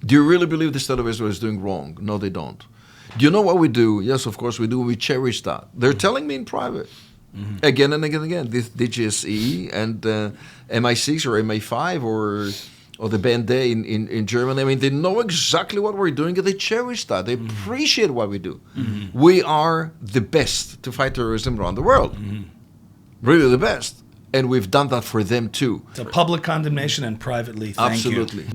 Do you really believe the state of Israel is doing wrong? No, they don't. Do you know what we do? Yes, of course we do. We cherish that. They're telling me in private, again and again and again, this DGSE and MI6 or MI5 or the Band A in Germany. I mean, they know exactly what we're doing and they cherish that. They appreciate what we do. We are the best to fight terrorism around the world. Really the best. And we've done that for them too. It's a public condemnation and privately. Thank you. Absolutely.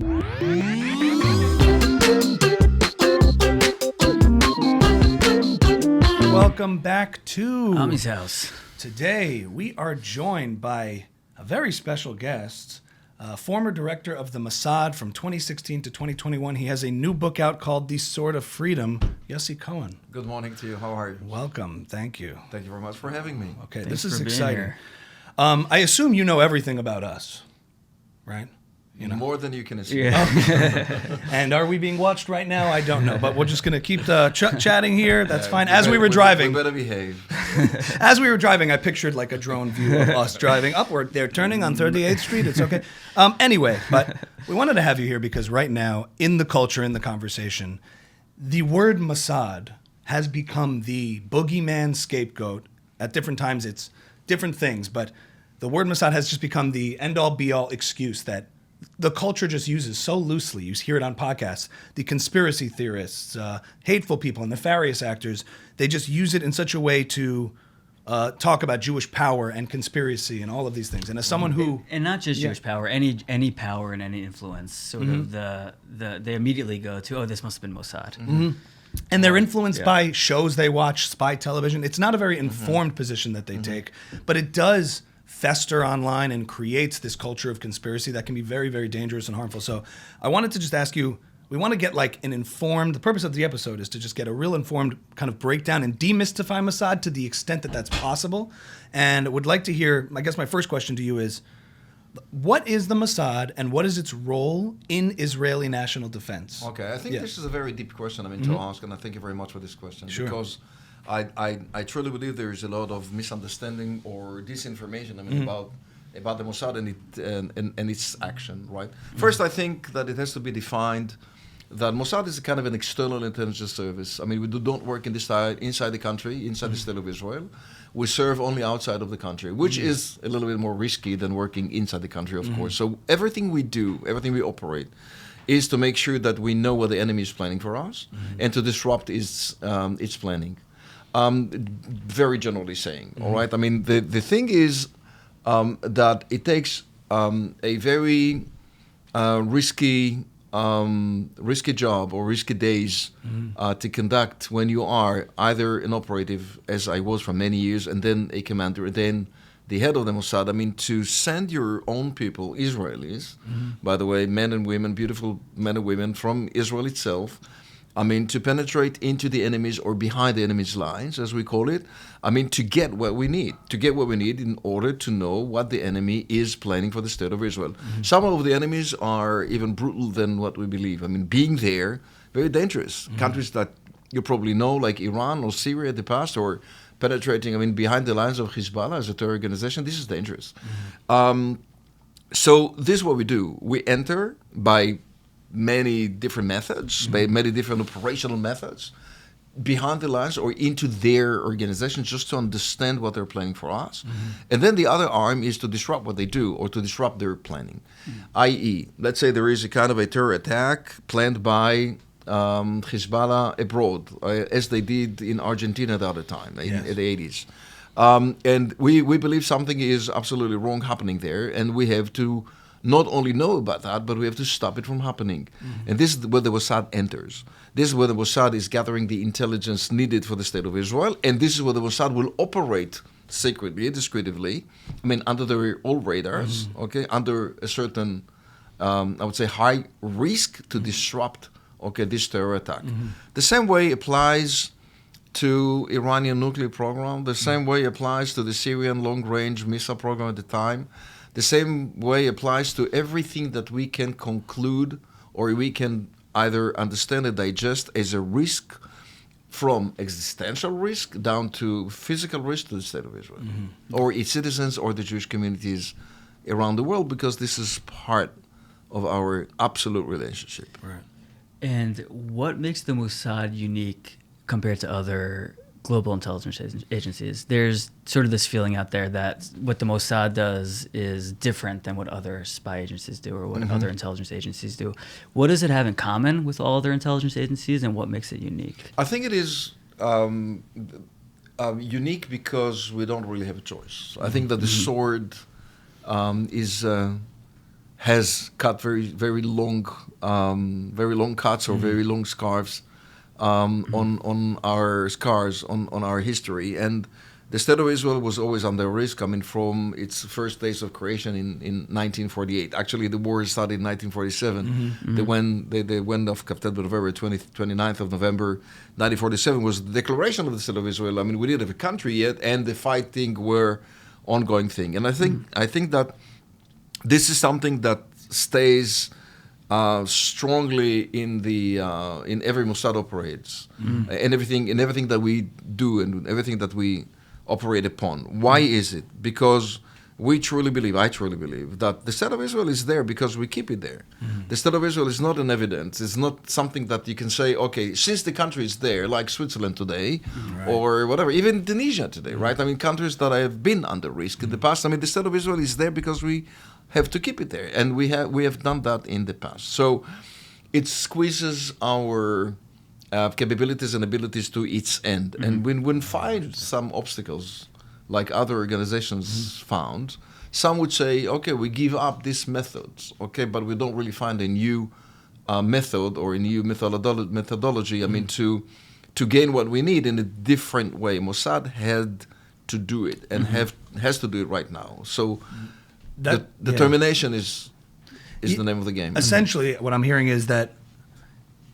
Welcome back to Ami's house. Today we are joined by a very special guest, former director of the Mossad from 2016 to 2021. He has a new book out called The Sword of Freedom. Yossi Cohen. Good morning to you. How are you? Welcome. Thank you. Thank you very much for having me. Okay, Thanks this is for being exciting. here. I assume you know everything about us, right? You know. More than you can assume. Yeah. And are we being watched right now? I don't know, but we're just going to keep chatting here. That's fine. As we were We driving, better behave. as we were driving, I pictured like a drone view of us driving upward. They're turning on 38th Street. It's okay. Anyway, but we wanted to have you here because right now, in the culture, in the conversation, the word Mossad has become the boogeyman scapegoat. At different times, it's different things, but the word Mossad has just become the end-all, be-all excuse that the culture just uses so loosely. You hear it on podcasts. The conspiracy theorists, hateful people, and nefarious actors, they just use it in such a way to talk about Jewish power and conspiracy and all of these things. And as someone who... And not just Jewish power, any power and any influence, sort of they immediately go to, oh, this must have been Mossad. And they're influenced by shows they watch, spy television. It's not a very informed position that they take, but it does fester online and creates this culture of conspiracy that can be very, very dangerous and harmful. So I wanted to just ask you, we want to get like an informed, the purpose of the episode is to just get a real informed kind of breakdown and demystify Mossad to the extent that that's possible. And would like to hear, I guess my first question to you is, what is the Mossad and what is its role in Israeli national defense? Okay, I think this is a very deep question to ask, and I thank you very much for this question. Sure. Because I truly believe there is a lot of misunderstanding or disinformation about the Mossad and its action, right? First, I think that it has to be defined that Mossad is a kind of an external intelligence service. I mean, we don't work inside the country, inside the state of Israel. We serve only outside of the country, which is a little bit more risky than working inside the country, of course. So everything we do, everything we operate, is to make sure that we know what the enemy is planning for us and to disrupt its planning. Very generally saying, all right? I mean, the thing is that it takes a very risky job or risky days to conduct when you are either an operative, as I was for many years, and then a commander, and then the head of the Mossad. I mean, to send your own people, Israelis, by the way, men and women, beautiful men and women from Israel itself, I mean, to penetrate into the enemies or behind the enemy's lines, as we call it. I mean, to get what we need in order to know what the enemy is planning for the state of Israel. Some of the enemies are even brutal than what we believe. I mean, being there, very dangerous. Countries that you probably know, like Iran or Syria in the past, or penetrating, I mean, behind the lines of Hezbollah as a terror organization, this is dangerous. So this is what we do. We enter by many different methods, by many different operational methods, behind the lines or into their organizations just to understand what they're planning for us. And then the other arm is to disrupt what they do or to disrupt their planning. I.e., let's say there is a kind of a terror attack planned by Hezbollah abroad, as they did in Argentina the other time, in the 80s. And we believe something is absolutely wrong happening there, and we have to not only know about that, but we have to stop it from happening. And this is where the Mossad enters. This is where the Mossad is gathering the intelligence needed for the state of Israel, and this is where the Mossad will operate secretly, discreetly, I mean, under their old radars, okay, under a certain, I would say, high risk to disrupt, this terror attack. The same way applies to Iranian nuclear program. The same way applies to the Syrian long-range missile program at the time. The same way applies to everything that we can conclude or we can either understand and digest as a risk, from existential risk down to physical risk to the state of Israel or its citizens or the Jewish communities around the world, because this is part of our absolute relationship. Right. And what makes the Mossad unique compared to other global intelligence agencies? There's sort of this feeling out there that what the Mossad does is different than what other spy agencies do or what other intelligence agencies do. What does it have in common with all other intelligence agencies, and what makes it unique? I think it is unique because we don't really have a choice. I think that the sword has cut very long cuts or very long scarves on our scars on our history. And the State of Israel was always under risk. I mean, from its first days of creation in 1948. Actually, the war started in 1947. They went off Kaftet November 29th of November 1947 was the declaration of the State of Israel. I mean, we didn't have a country yet, and the fighting were ongoing thing. And I think that this is something that stays strongly in every Mossad operates, and everything that we do and everything that we operate upon. Why is it? Because I truly believe that the State of Israel is there because we keep it there. The State of Israel is not an evidence. It's not something that you can say, okay, since the country is there, like Switzerland today, or whatever, even Indonesia today, right? I mean, countries that have been under risk in the past. I mean, the State of Israel is there because we have to keep it there, and we have done that in the past. So it squeezes our capabilities and abilities to its end. And when we find some obstacles, like other organizations found, some would say, okay, we give up these methods, okay, but we don't really find a new method or a new methodology, I mean, to gain what we need in a different way. Mossad had to do it and has to do it right now. So determination is the name of the game. Essentially, what I'm hearing is that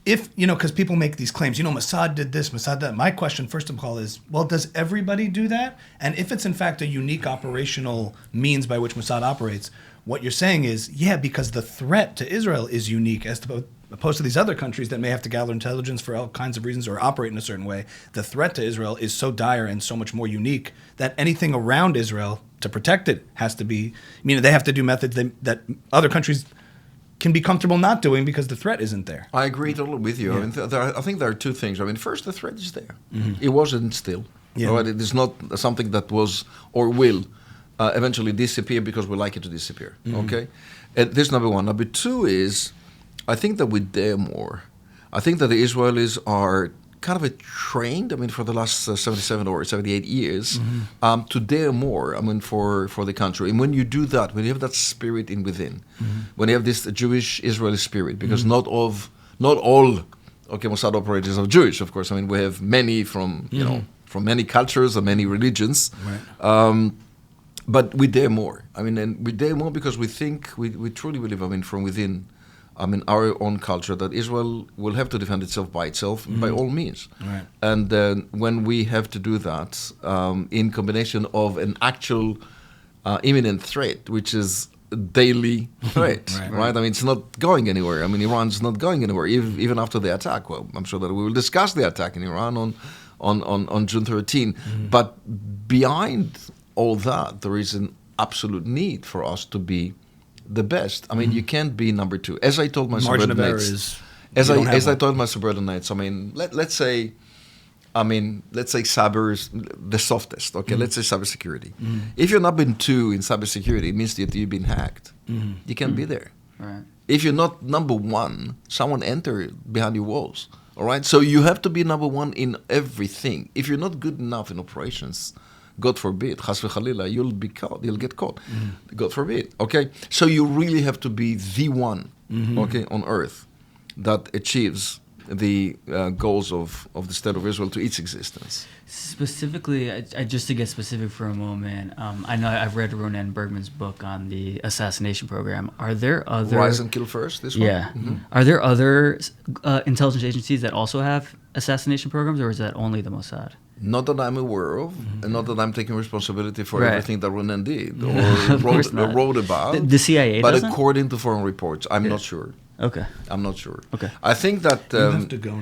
if, because people make these claims, Mossad did this, Mossad that. My question, first of all, is, well, does everybody do that? And if it's in fact a unique operational means by which Mossad operates, what you're saying is, because the threat to Israel is unique as opposed to these other countries that may have to gather intelligence for all kinds of reasons or operate in a certain way. The threat to Israel is so dire and so much more unique that anything around Israel to protect it has to be, they have to do methods that other countries can be comfortable not doing because the threat isn't there. I agree totally with you. Yeah. I think there are two things. First, the threat is there. It wasn't still. Yeah. Right? It is not something that was or will eventually disappear because we like it to disappear. Okay? And this is number one. Number two is, I think that we dare more. I think that the Israelis are kind of trained, for the last 77 or 78 years, to dare more, for the country. And when you do that, when you have that spirit within, when you have this Jewish Israeli spirit, because not all Mossad operators are Jewish, of course. We have many from many cultures and many religions. Right. But we dare more. And we dare more because we think, we truly believe, from within, our own culture, that Israel will have to defend itself by itself, by all means. Right. And when we have to do that in combination of an actual imminent threat, which is a daily threat, right? It's not going anywhere. Iran's not going anywhere, even after the attack. Well, I'm sure that we will discuss the attack in Iran on June 13. But behind all that, there is an absolute need for us to be the best. You can't be number two. As I told my subordinates, let's say cyber is the softest. Okay, let's say cybersecurity. If you're number two in cybersecurity, it means that you've been hacked. You can't be there. Right. If you're not number one, someone entered behind your walls. All right, so you have to be number one in everything. If you're not good enough in operations, God forbid, chas v'chalila, you'll get caught. God forbid. Okay, so you really have to be the one, okay, on earth that achieves the goals of the State of Israel to its existence. Specifically, just to get specific for a moment, I know I've read Ronen Bergman's book on the assassination program. Are there other... Rise and Kill First, this one? Yeah. Are there other intelligence agencies that also have assassination programs, or is that only the Mossad? Not that I'm aware of, and not that I'm taking responsibility for everything that Ronen did or wrote about. The CIA But doesn't? according to foreign reports, I'm not sure. Okay. I'm not sure. Okay. I think that... you have to go.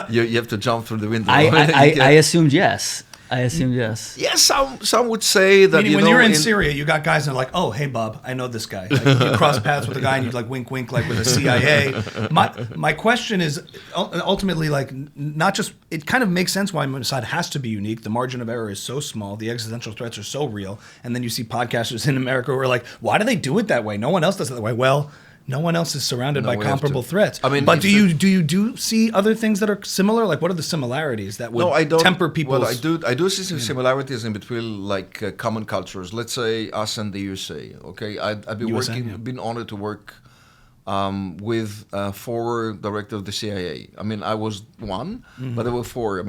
You have to jump through the window. I assumed yes. I assume yes. Yes, some would say that. Meaning when you're in Syria, you got guys that are like, "Oh, hey, Bob, I know this guy." Like, you cross paths with a guy, and you like wink, wink, like with the CIA. My question is ultimately like not just. It kind of makes sense why Mossad has to be unique. The margin of error is so small. The existential threats are so real. And then you see podcasters in America who are like, "Why do they do it that way? No one else does it that way." Well, no one else is surrounded by comparable threats. I mean, but do you see other things that are similar? Like, what are the similarities that would temper people's? Well, I do see some similarities in between, like common cultures. Let's say us and the USA. Okay, I've been been honored to work with four directors of the CIA. I mean, I was one, but there were four. I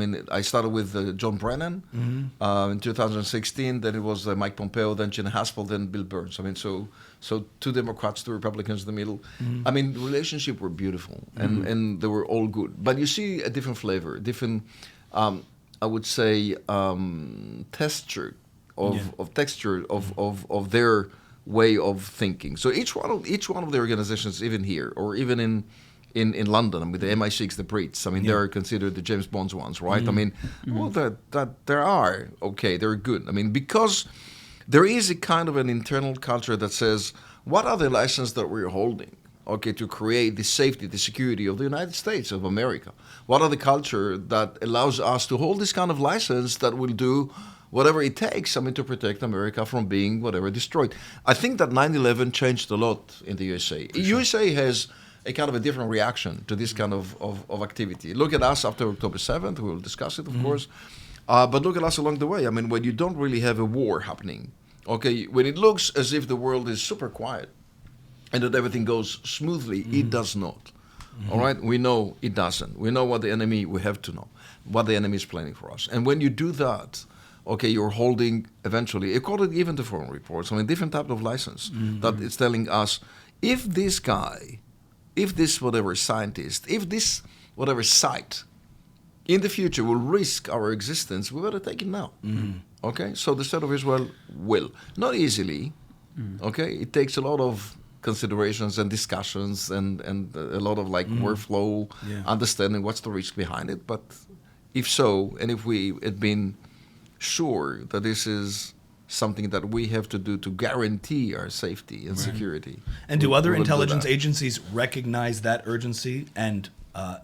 mean, I started with John Brennan in 2016. Then it was Mike Pompeo, then Gina Haspel, then Bill Burns. I mean, so two Democrats, two Republicans in the middle. I mean, the relationship were beautiful, and they were all good. But you see a different flavor, different, I would say, texture of their way of thinking. So each one of the organizations, even here or even in London, I mean, the MI6, the Brits, I mean, they're considered the James Bond ones, right? I mean, well, that there are okay, they're good. I mean, because there is a kind of an internal culture that says, what are the licenses that we're holding, okay, to create the safety, the security of the United States of America? What are the culture that allows us to hold this kind of license that will do whatever it takes, I mean, to protect America from being whatever destroyed? I think that 9/11 changed a lot in the USA. The USA has a kind of a different reaction to this kind of activity. Look at us after October 7th. We will discuss it, of course. But look at us along the way. I mean, when you don't really have a war happening, okay, when it looks as if the world is super quiet and that everything goes smoothly, it does not. All right? We know it doesn't. We know what the enemy, we have to know, what the enemy is planning for us. And when you do that, okay, you're holding eventually, according even to foreign reports, I mean, different type of license that is telling us, if this guy, if this whatever scientist, if this whatever site in the future will risk our existence, we better take it now. Okay, so the State of Israel will. Not easily, okay, it takes a lot of considerations and discussions and a lot of like workflow, understanding what's the risk behind it. But if so, and if we had been sure that this is something that we have to do to guarantee our safety and security. And do other intelligence agencies recognize that urgency and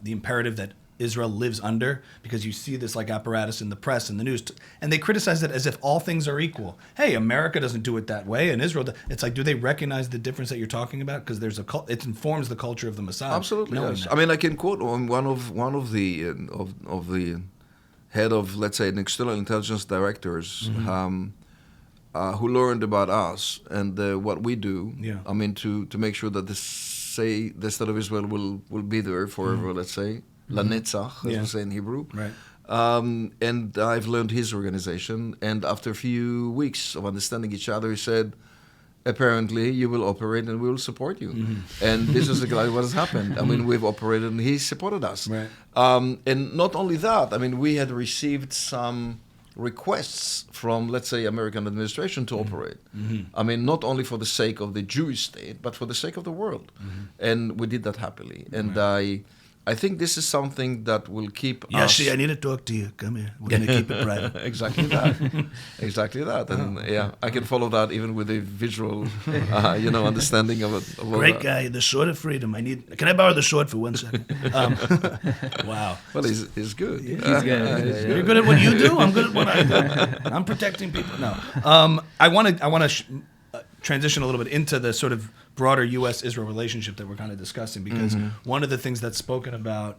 the imperative that Israel lives under? Because you see this like apparatus in the press and the news, and they criticize it as if all things are equal. Hey, America doesn't do it that way, and Israel. It's like, do they recognize the difference that you're talking about? Because there's it informs the culture of the Mossad. Absolutely, yes. That. I mean, I can quote on one of the head of, let's say, an external intelligence directors who learned about us and what we do. I mean, to make sure that the State of Israel will be there forever, let's say, La Netzach, as we say in Hebrew. Right. And I've learned his organization, and after a few weeks of understanding each other, he said, apparently you will operate and we will support you. And this is exactly what has happened. I mean, we've operated and he supported us. Right. And not only that, I mean, we had received some requests from, let's say, American administration to operate. I mean, not only for the sake of the Jewish state, but for the sake of the world. And we did that happily. And I think this is something that will keep us... Yossi, I need to talk to you. Come here. We're going to keep it private. Exactly that. Exactly that. And I can follow that even with a visual, understanding of it. Great guy. The sword of freedom. Can I borrow the sword for 1 second? Wow. Well, he's good. He's good. You're good at what you do. I'm good at what I do. I'm protecting people. No. I want to transition a little bit into the sort of broader U.S.-Israel relationship that we're kind of discussing, because one of the things that's spoken about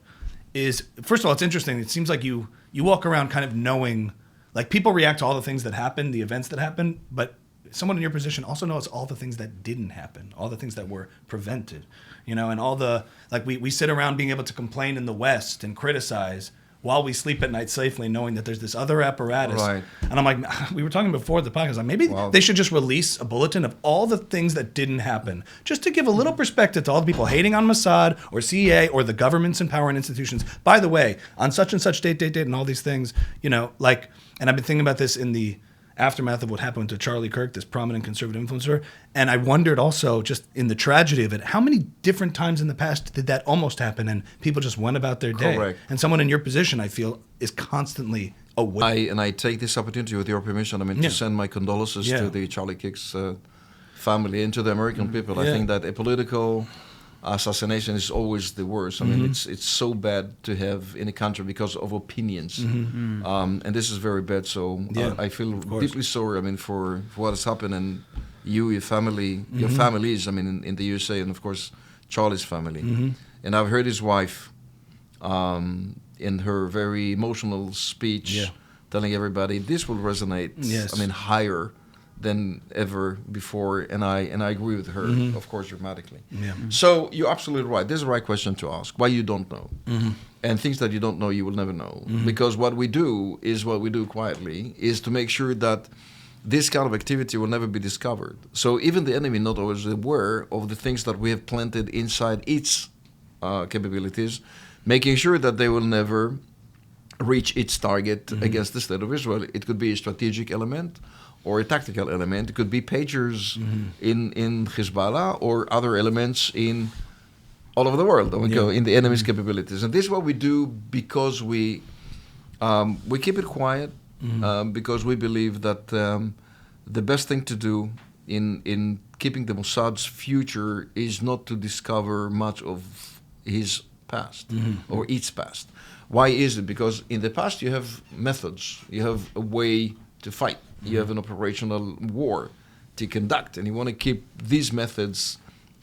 is, first of all, it's interesting. It seems like you walk around kind of knowing, like, people react to all the things that happen, the events that happen, but someone in your position also knows all the things that didn't happen, all the things that were prevented, and all the, like, we sit around being able to complain in the West and criticize while we sleep at night safely, knowing that there's this other apparatus. Right. And I'm like, we were talking before the podcast, like maybe they should just release a bulletin of all the things that didn't happen, just to give a little perspective to all the people hating on Mossad or CIA or the governments and power and institutions. By the way, on such and such date, and all these things, and I've been thinking about this in the aftermath of what happened to Charlie Kirk, this prominent conservative influencer. And I wondered also, just in the tragedy of it, how many different times in the past did that almost happen and people just went about their day? Correct. And someone in your position, I feel, is constantly Oh, what? I take this opportunity with your permission, to send my condolences to the Charlie Kirk's family and to the American people. I think that a political assassination is always the worst. It's so bad to have in a country because of opinions, and this is very bad. So I feel deeply sorry. For what has happened, and you, your family, your families. In the USA, and of course Charlie's family. And I've heard his wife in her very emotional speech, telling everybody this will resonate. Higher than ever before, and I agree with her, of course, dramatically. So you're absolutely right. This is the right question to ask. Why you don't know, and things that you don't know, you will never know, because what we do quietly is to make sure that this kind of activity will never be discovered. So even the enemy not always aware of the things that we have planted inside its capabilities, making sure that they will never reach its target against the state of Israel. It could be a strategic element or a tactical element. It could be pagers in Hezbollah or other elements in all over the world, in the enemy's capabilities. And this is what we do because we keep it quiet, because we believe that the best thing to do in keeping the Mossad's future is not to discover much of his past or its past. Why is it? Because in the past you have methods, you have a way to fight, you have an operational war to conduct, and you want to keep these methods,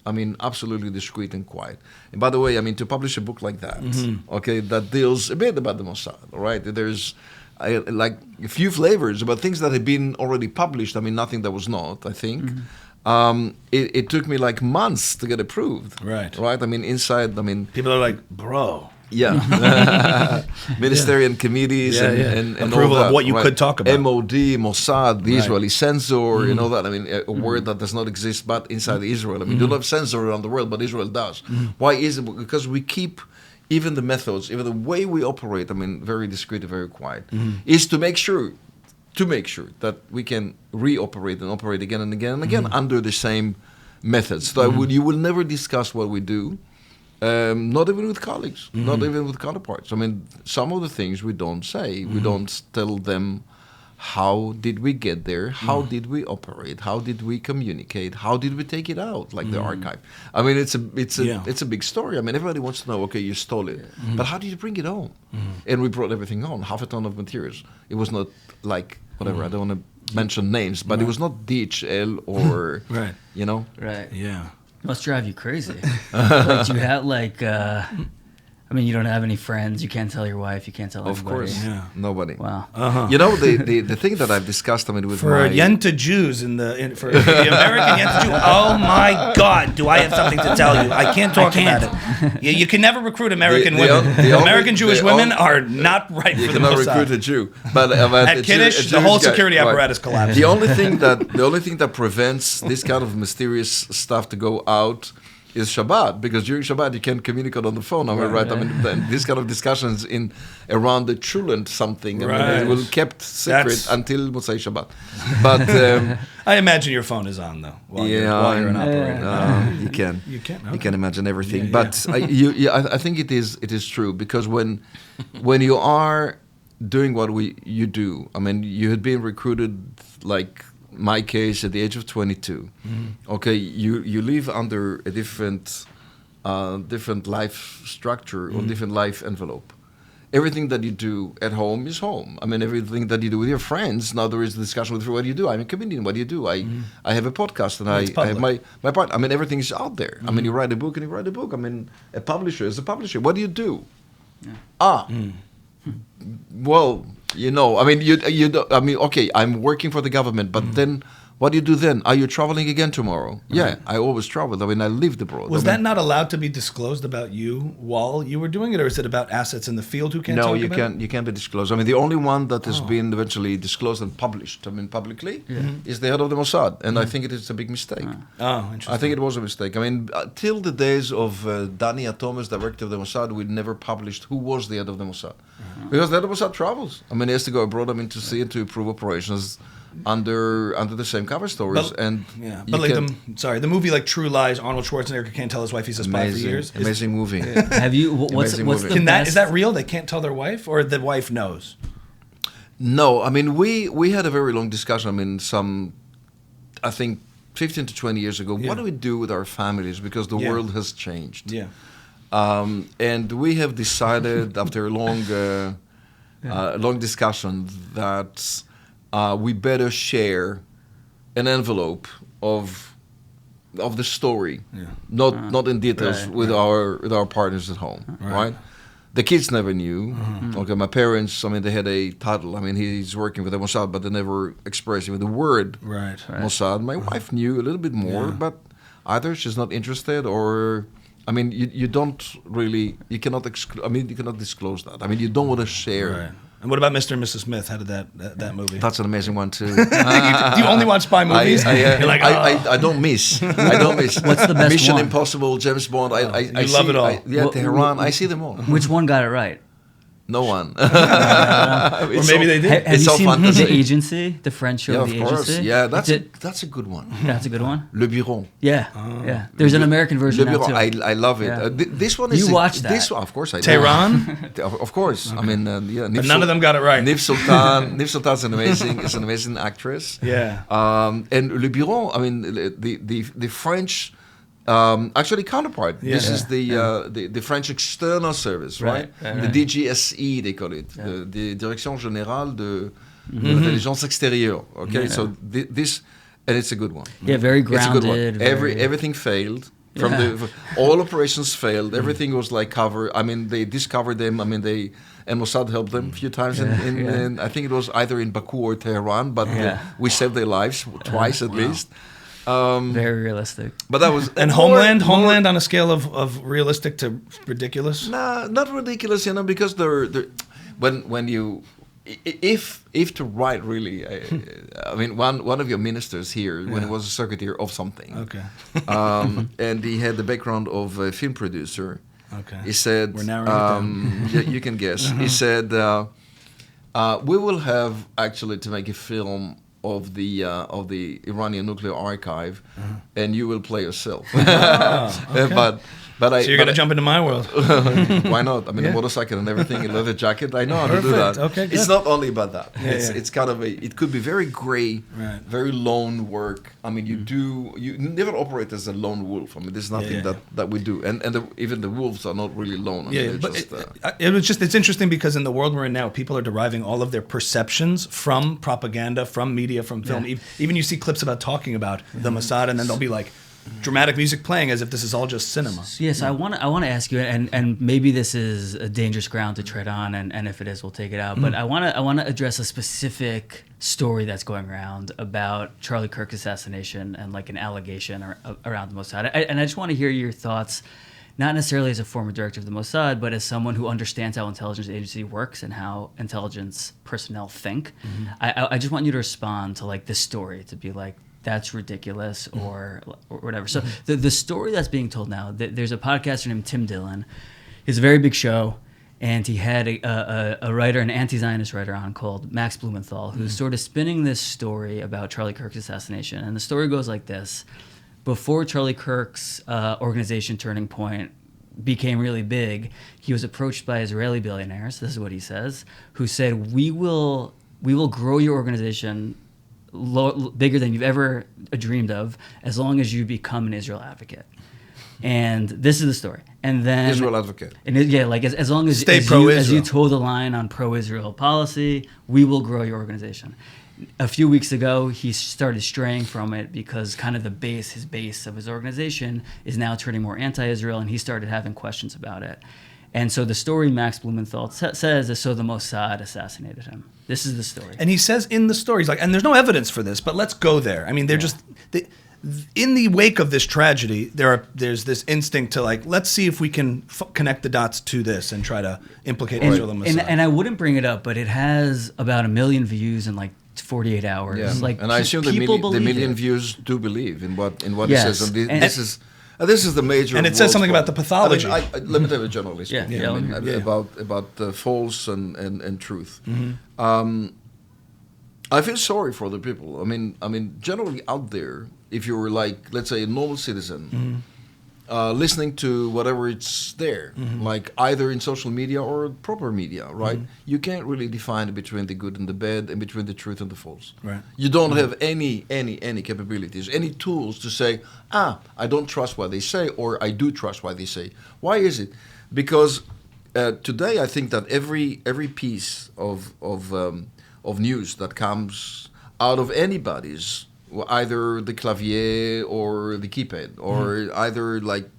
absolutely discreet and quiet. And by the way, to publish a book like that, that deals a bit about the Mossad, all right? There's like a few flavors about things that had been already published. Nothing that was not, I think. It took me like months to get approved. Right. Inside, people are like, bro. Yeah. Ministerial committees and approval all that, of what you could talk about. MOD, Mossad, the Israeli censor, and all that. A word that does not exist but inside Israel. Do not have censor around the world, but Israel does. Why is it? Because we keep even the methods, even the way we operate, very discreet and very quiet, is to make sure that we can reoperate and operate again and again and again under the same methods. So you will never discuss what we do, not even with colleagues, not even with counterparts. Some of the things we don't say. We don't tell them how did we get there, how did we operate, how did we communicate, how did we take it out, like the archive. It's a big story. Everybody wants to know, okay, you stole it, but how did you bring it home? And we brought everything home, half a ton of materials. It was not like whatever, I don't want to mention names, but it was not DHL or Right. Yeah. It must drive you crazy. Like you have you don't have any friends. You can't tell your wife. You can't tell Of anybody. course, nobody. Wow. The thing that I've discussed, with for my Yenta Jews for the American Yenta Jew. Oh my God! Do I have something to tell you? I can't talk about it. You can never recruit American women. American Jewish women are not right for the Mossad. You cannot recruit a Jew, but at Kiddush, the whole security apparatus collapsed. The only thing that prevents this kind of mysterious stuff to go out is Shabbat, because during Shabbat you can't communicate on the phone. These kind of discussions around the chulent something, it will kept secret until Motzei Shabbat. But I imagine your phone is on though while you're an operator. You can. Okay. You can imagine everything. But I think it is true, because when you are doing what you do, you had been recruited, like my case, at the age of 22. Okay, you live under a different life structure or different life envelope. Everything that you do at home is home. Everything that you do with your friends, now there is a discussion with what do you do? I'm a comedian, what do you do? I have a podcast, and I have my part. Everything is out there. You write a book, a publisher is a publisher. What do you do? Well, okay, I'm working for the government, but then what do you do then? Are you traveling again tomorrow? Yeah, I always traveled. I lived abroad. Was that not allowed to be disclosed about you while you were doing it, or is it about assets in the field? Who can't talk about it? You can't be disclosed. The only one that has been eventually disclosed and published, publicly, is the head of the Mossad, and I think it is a big mistake. Oh, interesting. I think it was a mistake. Till the days of Dani Atomes, director of the Mossad, we never published who was the head of the Mossad, because the head of the Mossad travels. He has to go abroad. To see and to improve operations under the same cover stories. The movie like True Lies, Arnold Schwarzenegger can't tell his wife he's a spy for years. Amazing movie. Have you? What's the is that real? They can't tell their wife, or the wife knows? No, I mean we had a very long discussion. I mean, I think 15 to 20 years ago. Yeah. What do we do with our families because the Yeah. world has changed? Yeah. And we have decided after a long discussion that we better share an envelope of the story, not in details with our partners at home, right? The kids never knew. Okay, my parents, I mean, they had a title. I mean, he's working with the Mossad, but they never expressed with the word Mossad. My wife knew a little bit more, but either she's not interested or, I mean, you don't really, you cannot disclose that. I mean, you don't want to share. Right. And what about Mr. and Mrs. Smith? How did that movie? That's an amazing one too. Do you only watch spy movies? You're like, I don't miss. I don't miss. What's the best Mission one? Impossible, James Bond. I love it all. Tehran. I see them all. Which one got it right? No one. or maybe they did. Have It's you all seen fantasy. The Agency? The French show, Yeah, The of course. Agency? Yeah, that's a good one. That's a good one. Le Bureau. Yeah, yeah. There's an American version Le now Bureau. too. I love it. Yeah. This one is. You watched that. This one, of course, I did. Tehran? Of course. I mean, yeah. But none of them got it right. Nif Sultan. Nif Sultan's an amazing actress. Yeah. And Le Bureau. I mean, the French. Actually, counterpart. Yeah. This is the French External Service, right? The DGSE, they call it, the Direction Générale de l'Intelligence Extérieure. Okay, so this, and it's a good one. Yeah, very It's a good one. grounded. Everything failed. All operations failed. Everything was like covered. I mean, they discovered them. I mean, and Mossad helped them a few times. In I think it was either in Baku or Tehran, but we saved their lives twice at least. Very realistic. But that was And Homeland on a scale of realistic to ridiculous? Nah, not ridiculous, because they're when you if to write really, I mean one of your ministers here when he was a secretary of something, and he had the background of a film producer. Okay. He said, We're narrowing it down. you can guess. He said, we will have actually to make a film of the Iranian nuclear archive, and you will play yourself. But So you're going to jump into my world. Why not? I mean, a motorcycle and everything, a leather jacket. I know how to do that. Okay, good. It's not only about that. It's kind of it could be very gray, very lone work. I mean, you never operate as a lone wolf. I mean, there's nothing that we do, and even the wolves are not really lone. I mean, but just, it's interesting because in the world we're in now, people are deriving all of their perceptions from propaganda, from media, from film. Even you see clips about talking about the Mossad, and then they'll be like, dramatic music playing as if this is all just cinema. Yes, I want to ask you, and maybe this is a dangerous ground to tread on, and if it is, we'll take it out. But I want to address a specific story that's going around about Charlie Kirk's assassination and like an allegation around the Mossad. And I just want to hear your thoughts, not necessarily as a former director of the Mossad, but as someone who understands how intelligence agency works and how intelligence personnel think. I just want you to respond to like this story, to be like, that's ridiculous or whatever. So the story that's being told now, there's a podcaster named Tim Dillon. He's a very big show, and he had a writer, an anti-Zionist writer on called Max Blumenthal, who's sort of spinning this story about Charlie Kirk's assassination. And the story goes like this. Before Charlie Kirk's organization Turning Point became really big, he was approached by Israeli billionaires, this is what he says, who said, we will grow your organization bigger than you've ever dreamed of, as long as you become an Israel advocate. And this is the story. And then Israel advocate. And like as long as you toe the line on pro-Israel policy, we will grow your organization. A few weeks ago, he started straying from it because kind of his base of his organization is now turning more anti-Israel, and he started having questions about it. And so the story Max Blumenthal says is, so the Mossad assassinated him. This is the story. And he says in the story, he's like, and there's no evidence for this, but let's go there. I mean, in the wake of this tragedy, there's this instinct to like, let's see if we can connect the dots to this and try to implicate Israel and Mossad. And I wouldn't bring it up, but it has about 1 million views in like 48 hours. Yeah. Like, and I assume the million views do believe in what he says. And this is the major. And it says something about the pathology. I let me tell you generally speaking. Yeah. About false and truth. Mm-hmm. I feel sorry for the people. I mean, generally out there, if you were like, let's say, a normal citizen, listening to whatever it's there, like either in social media or proper media, right? You can't really define between the good and the bad and between the truth and the false. Right. You don't have any capabilities, any tools to say, I don't trust what they say or I do trust what they say. Why is it? Because today I think that every piece of news that comes out of anybody's, either the clavier or the keypad, or either like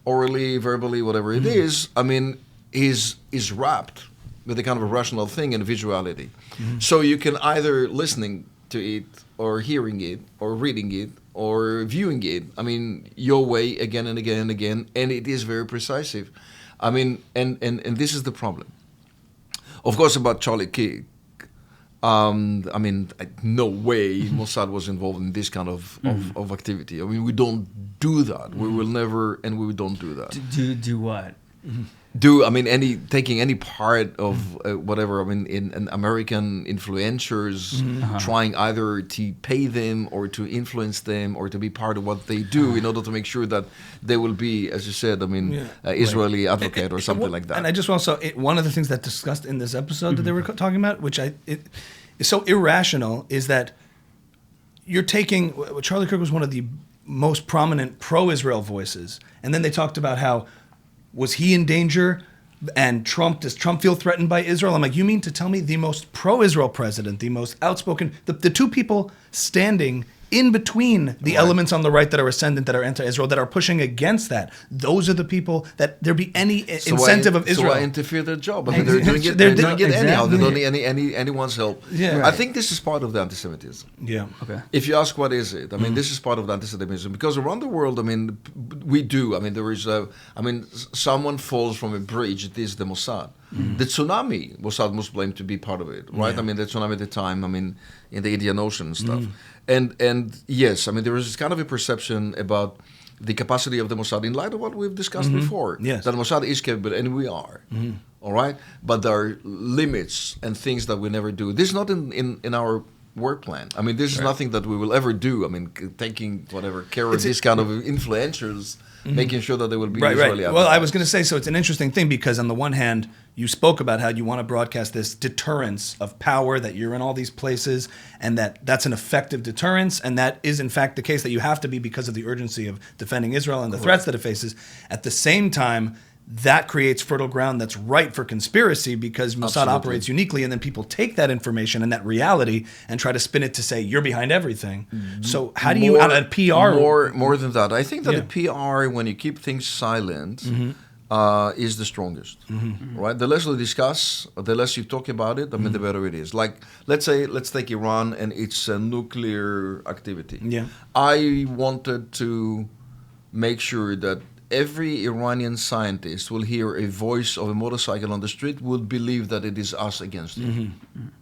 orally, verbally, whatever it is, I mean, is wrapped with a kind of a rational thing and visuality. So you can either listening to it or hearing it or reading it or viewing it, I mean, your way again and again and again, and it is very precise. I mean, and this is the problem. Of course, about Charlie Kirk, I mean, no way Mossad was involved in this kind of activity. I mean, we don't do that. We will never, and we don't do that. Do what? I mean, taking any part of whatever, I mean, in American influencers, trying either to pay them or to influence them or to be part of what they do in order to make sure that they will be, as you said, I mean, Israeli advocate or something like that. And I just want to say, one of the things that discussed in this episode that they were talking about, which is so irrational, is that you're taking, Charlie Kirk was one of the most prominent pro-Israel voices, and then they talked about how, was he in danger? And does Trump feel threatened by Israel? I'm like, you mean to tell me the most pro-Israel president, the most outspoken, the two people standing in between the elements on the right that are ascendant, that are anti-Israel, that are pushing against that, those are the people that there be any incentive of Israel. So why interfere their job? I mean, they're doing it anyhow. They don't need anyone's help. Yeah. Right. I think this is part of the anti-Semitism. Yeah. Okay. If you ask what is it, I mean, this is part of the anti-Semitism because around the world, I mean, we do. I mean, there is someone falls from a bridge. It is the Mossad. The tsunami, Mossad was blamed to be part of it, right? Yeah. I mean, the tsunami at the time, I mean, in the Indian Ocean and stuff. And yes, I mean, there is kind of a perception about the capacity of the Mossad in light of what we've discussed before. Yes. That Mossad is capable, and we are. All right? But there are limits and things that we never do. This is not in our work plan. I mean, this is nothing that we will ever do. I mean, taking whatever care of this kind of influencers, making sure that they will be Israeli. Well, I was going to say, so it's an interesting thing because on the one hand, you spoke about how you want to broadcast this deterrence of power, that you're in all these places, and that's an effective deterrence, and that is in fact the case, that you have to be because of the urgency of defending Israel and the threats that it faces. At the same time, that creates fertile ground that's ripe for conspiracy because Mossad operates uniquely, and then people take that information and that reality and try to spin it to say you're behind everything. So how do you, on a PR... More than that. I think that the PR, when you keep things silent, is the strongest, right? The less you discuss, the less you talk about it, I mean, the better it is. Like, let's take Iran and its nuclear activity. Yeah. I wanted to make sure that every Iranian scientist will hear a voice of a motorcycle on the street would believe that it is us against him.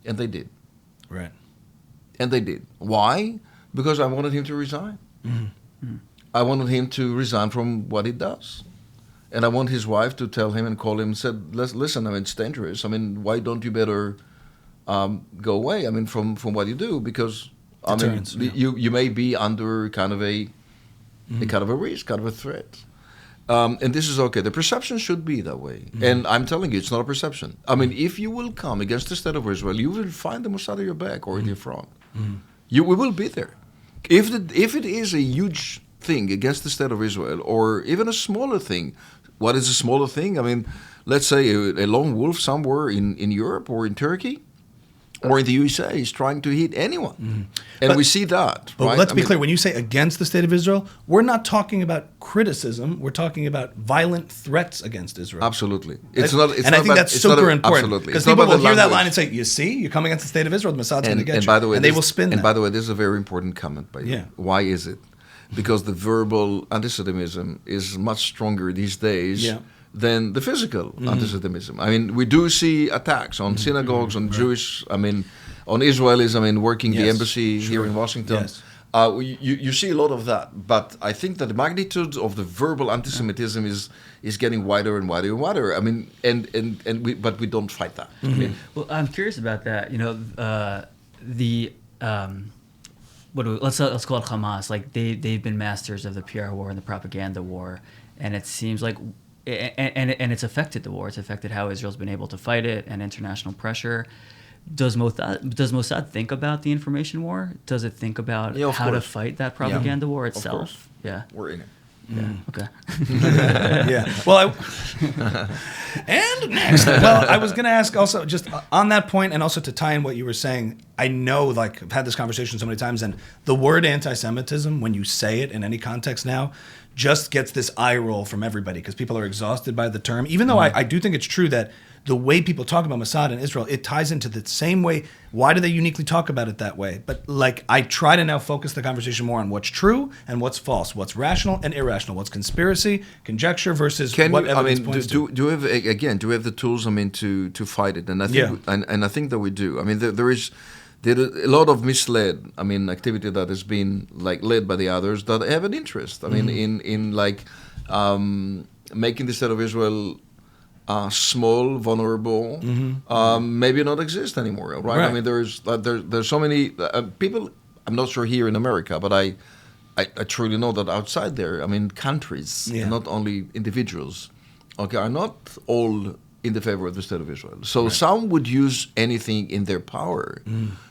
And they did. Right. And they did. Why? Because I wanted him to resign. I wanted him to resign from what he does. And I want his wife to tell him and call him and said, listen, I mean, it's dangerous. I mean, why don't you better go away, I mean, from what you do? Because, I mean, you may be under kind of a kind of a risk, kind of a threat. And this is okay. The perception should be that way. And I'm telling you, it's not a perception. I mean, if you will come against the state of Israel, you will find the Mossad at your back or in your front. We will be there. If it is a huge thing against the state of Israel, or even a smaller thing, what is a smaller thing? I mean, let's say a lone wolf somewhere in Europe or in Turkey or in the USA is trying to hit anyone. And we see that. But right? let's be clear, when you say against the state of Israel, we're not talking about criticism. We're talking about violent threats against Israel. Absolutely. I think that's super important. Because people will hear that line and say, you see, you come against the state of Israel, the Mossad's going to get you. And they will spin that. And by the way, this is a very important comment by you. Yeah. Why is it? Because the verbal anti-Semitism is much stronger these days than the physical anti-Semitism. I mean, we do see attacks on synagogues, on Jewish, I mean, on Israelis, I mean, working the embassy here in Washington. Yes. You see a lot of that. But I think that the magnitude of the verbal anti-Semitism is getting wider and wider and wider. I mean, but we don't fight that. I mean, well, I'm curious about that. You know, let's call it Hamas. Like they've been masters of the PR war and the propaganda war, and it seems like, and it's affected the war. It's affected how Israel's been able to fight it and international pressure. Does Mossad think about the information war? Does it think about how to fight that propaganda war itself? Yeah, we're in it. Yeah. Okay. Yeah. Well, and next. Well, I was going to ask also just on that point, and also to tie in what you were saying. I know, like, I've had this conversation so many times, and the word anti-Semitism, when you say it in any context now, just gets this eye roll from everybody because people are exhausted by the term. Even though I do think it's true that the way people talk about Mossad and Israel, it ties into the same way. Why do they uniquely talk about it that way? But like, I try to now focus the conversation more on what's true and what's false, what's rational and irrational, what's conspiracy, conjecture versus what evidence points to. Do we have the tools? to fight it? And I think and I think that we do. I mean, there is a lot of misled. Activity that has been like led by the others that have an interest. In making the state of Israel small, vulnerable, maybe not exist anymore, right? There's so many people. I'm not sure here in America, but I truly know that outside there, countries, not only individuals, are not all in the favor of the state of Israel. So some would use anything in their power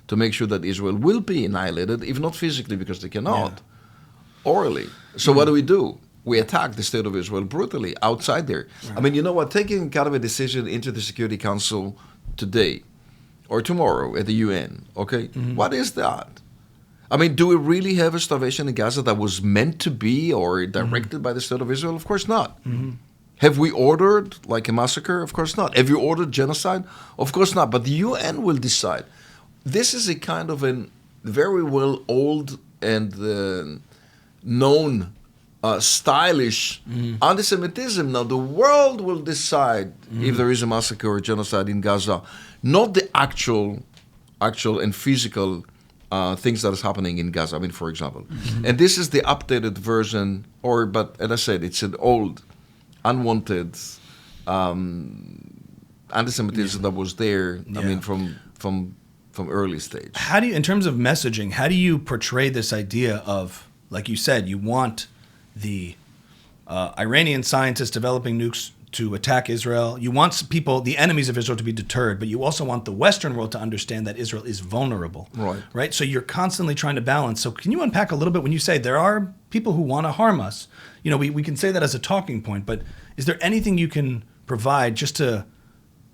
to make sure that Israel will be annihilated, if not physically, because they cannot, orally. So what do? We attack the state of Israel brutally outside there. Right. You know what? Taking kind of a decision into the Security Council today or tomorrow at the UN, what is that? Do we really have a starvation in Gaza that was meant to be or directed by the state of Israel? Of course not. Have we ordered like a massacre? Of course not. Have you ordered genocide? Of course not. But the UN will decide. This is a kind of a very well old and known stylish anti-Semitism. Now the world will decide if there is a massacre or genocide in Gaza, not the actual and physical things that is happening in Gaza. For example, and this is the updated version, but as I said, it's an old, unwanted anti-Semitism that was there. From early stage. How do you, in terms of messaging, how do you portray this idea of, like you said, you want the Iranian scientists developing nukes to attack Israel. You want people, the enemies of Israel, to be deterred, but you also want the Western world to understand that Israel is vulnerable. Right? So you're constantly trying to balance. So can you unpack a little bit when you say there are people who want to harm us? We can say that as a talking point, but is there anything you can provide just to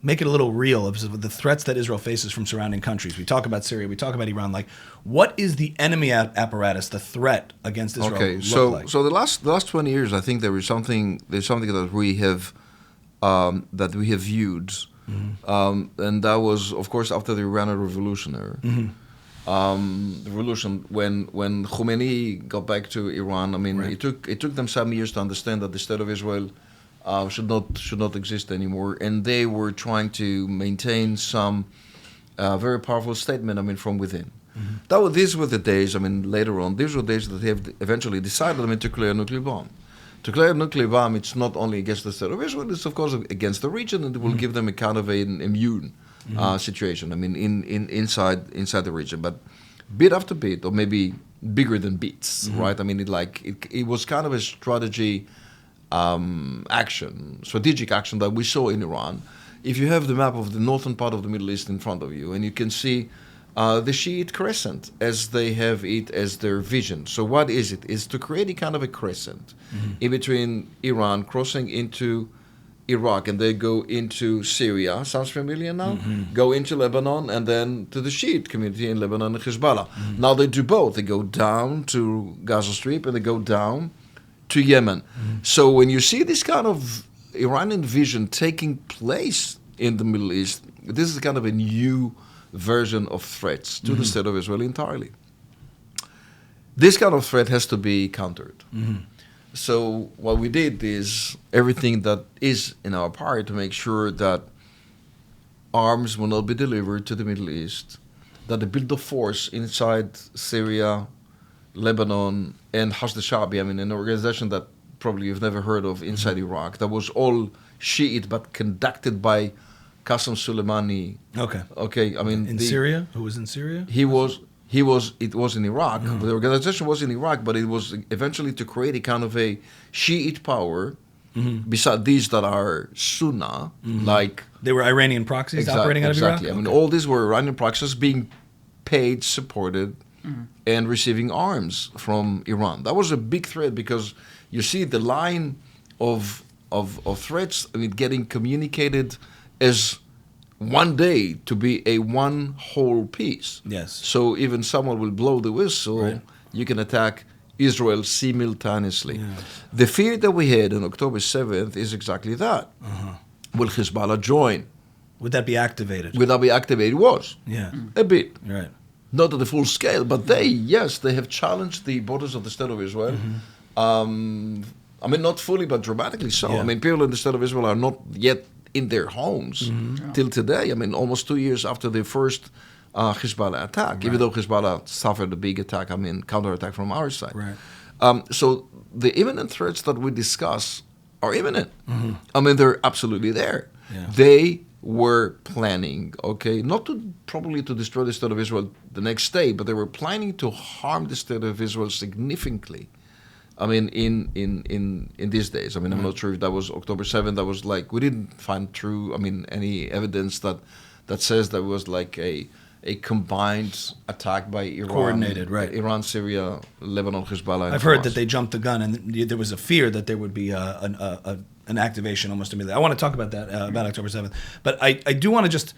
make it a little real of the threats that Israel faces from surrounding countries? We talk about Syria, we talk about Iran. Like, what is the enemy apparatus, the threat against Israel? So the last 20 years, I think there's something that we have viewed, and that was, of course, after the Iranian Revolution. The revolution when Khomeini got back to Iran. It took them some years to understand that the state of Israel should not exist anymore, and they were trying to maintain some very powerful statement. From within. These were the days. Later on, these were the days that they have eventually decided. to declare a nuclear bomb. To declare a nuclear bomb, it's not only against the state of Israel; it's of course against the region, and it will give them a kind of an immune situation. Inside the region, but bit after bit, or maybe bigger than bits, right? It was kind of a strategic action that we saw in Iran. If you have the map of the northern part of the Middle East in front of you, and you can see the Shiite crescent as they have it as their vision. So what is it? It's to create a kind of a crescent in between Iran crossing into Iraq, and they go into Syria. Sounds familiar now? Go into Lebanon, and then to the Shiite community in Lebanon and Hezbollah. Now they do both. They go down to Gaza Strip, and they go down to Yemen. So when you see this kind of Iranian vision taking place in the Middle East, this is kind of a new version of threats to the state of Israel entirely. This kind of threat has to be countered. So what we did is everything that is in our power to make sure that arms will not be delivered to the Middle East, that the build of force inside Syria, Lebanon, and Hashd al-Sha'bi, an organization that probably you've never heard of inside Iraq, that was all Shiite but conducted by Qasem Soleimani. In Syria? Who was in Syria? It was in Iraq. The organization was in Iraq, but it was eventually to create a kind of a Shiite power beside these that are Sunnah, like They were Iranian proxies operating out of Iraq? exactly. I mean, all these were Iranian proxies being paid, supported, and receiving arms from Iran. That was a big threat because you see the line of threats, I mean, getting communicated as one day to be a one whole piece. Yes. So even someone will blow the whistle, Right. you can attack Israel simultaneously. Yeah. The fear that we had on October 7th is exactly that. Will Hezbollah join? Would that be activated? Will that be activated? It was. Yeah. A bit. Right. Not at the full scale, but they have challenged the borders of the State of Israel. I mean, not fully, but dramatically so. Yeah. I mean, people in the State of Israel are not yet in their homes till today. I mean, almost 2 years after the first Hezbollah attack, even though Hezbollah suffered a big attack, I mean, counterattack from our side. Right. So the imminent threats that we discuss are imminent. I mean, they're absolutely there. Yeah. They were planning, okay, not to probably to destroy the State of Israel the next day, but they were planning to harm the State of Israel significantly. I mean, in these days. I mean, I'm not sure if that was October 7th. That was like, we didn't find any evidence that says that was like a combined attack by Iran. Coordinated, right. Iran, Syria, Lebanon, Hezbollah. I've heard that they jumped the gun, and there was a fear that there would be an activation almost immediately. I want to talk about that, about October 7th. But I do want to just,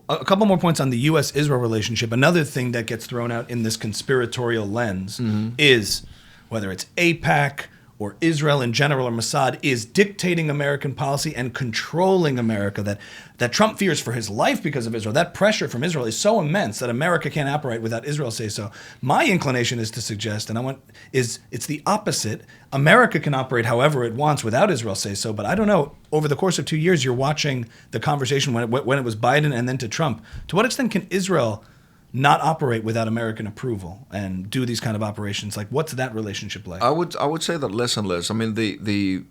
a couple more points on the U.S.-Israel relationship. Another thing that gets thrown out in this conspiratorial lens is, whether it's AIPAC or Israel in general or Mossad, is dictating American policy and controlling America, that Trump fears for his life because of Israel. That pressure from Israel is so immense that America can't operate without Israel say so. My inclination is to suggest, and it's the opposite. America can operate however it wants without Israel say so, but I don't know, over the course of 2 years, you're watching the conversation when it was Biden and then to Trump. To what extent can Israel not operate without American approval and do these kind of operations? Like, what's that relationship like? I would say that less and less. I mean, the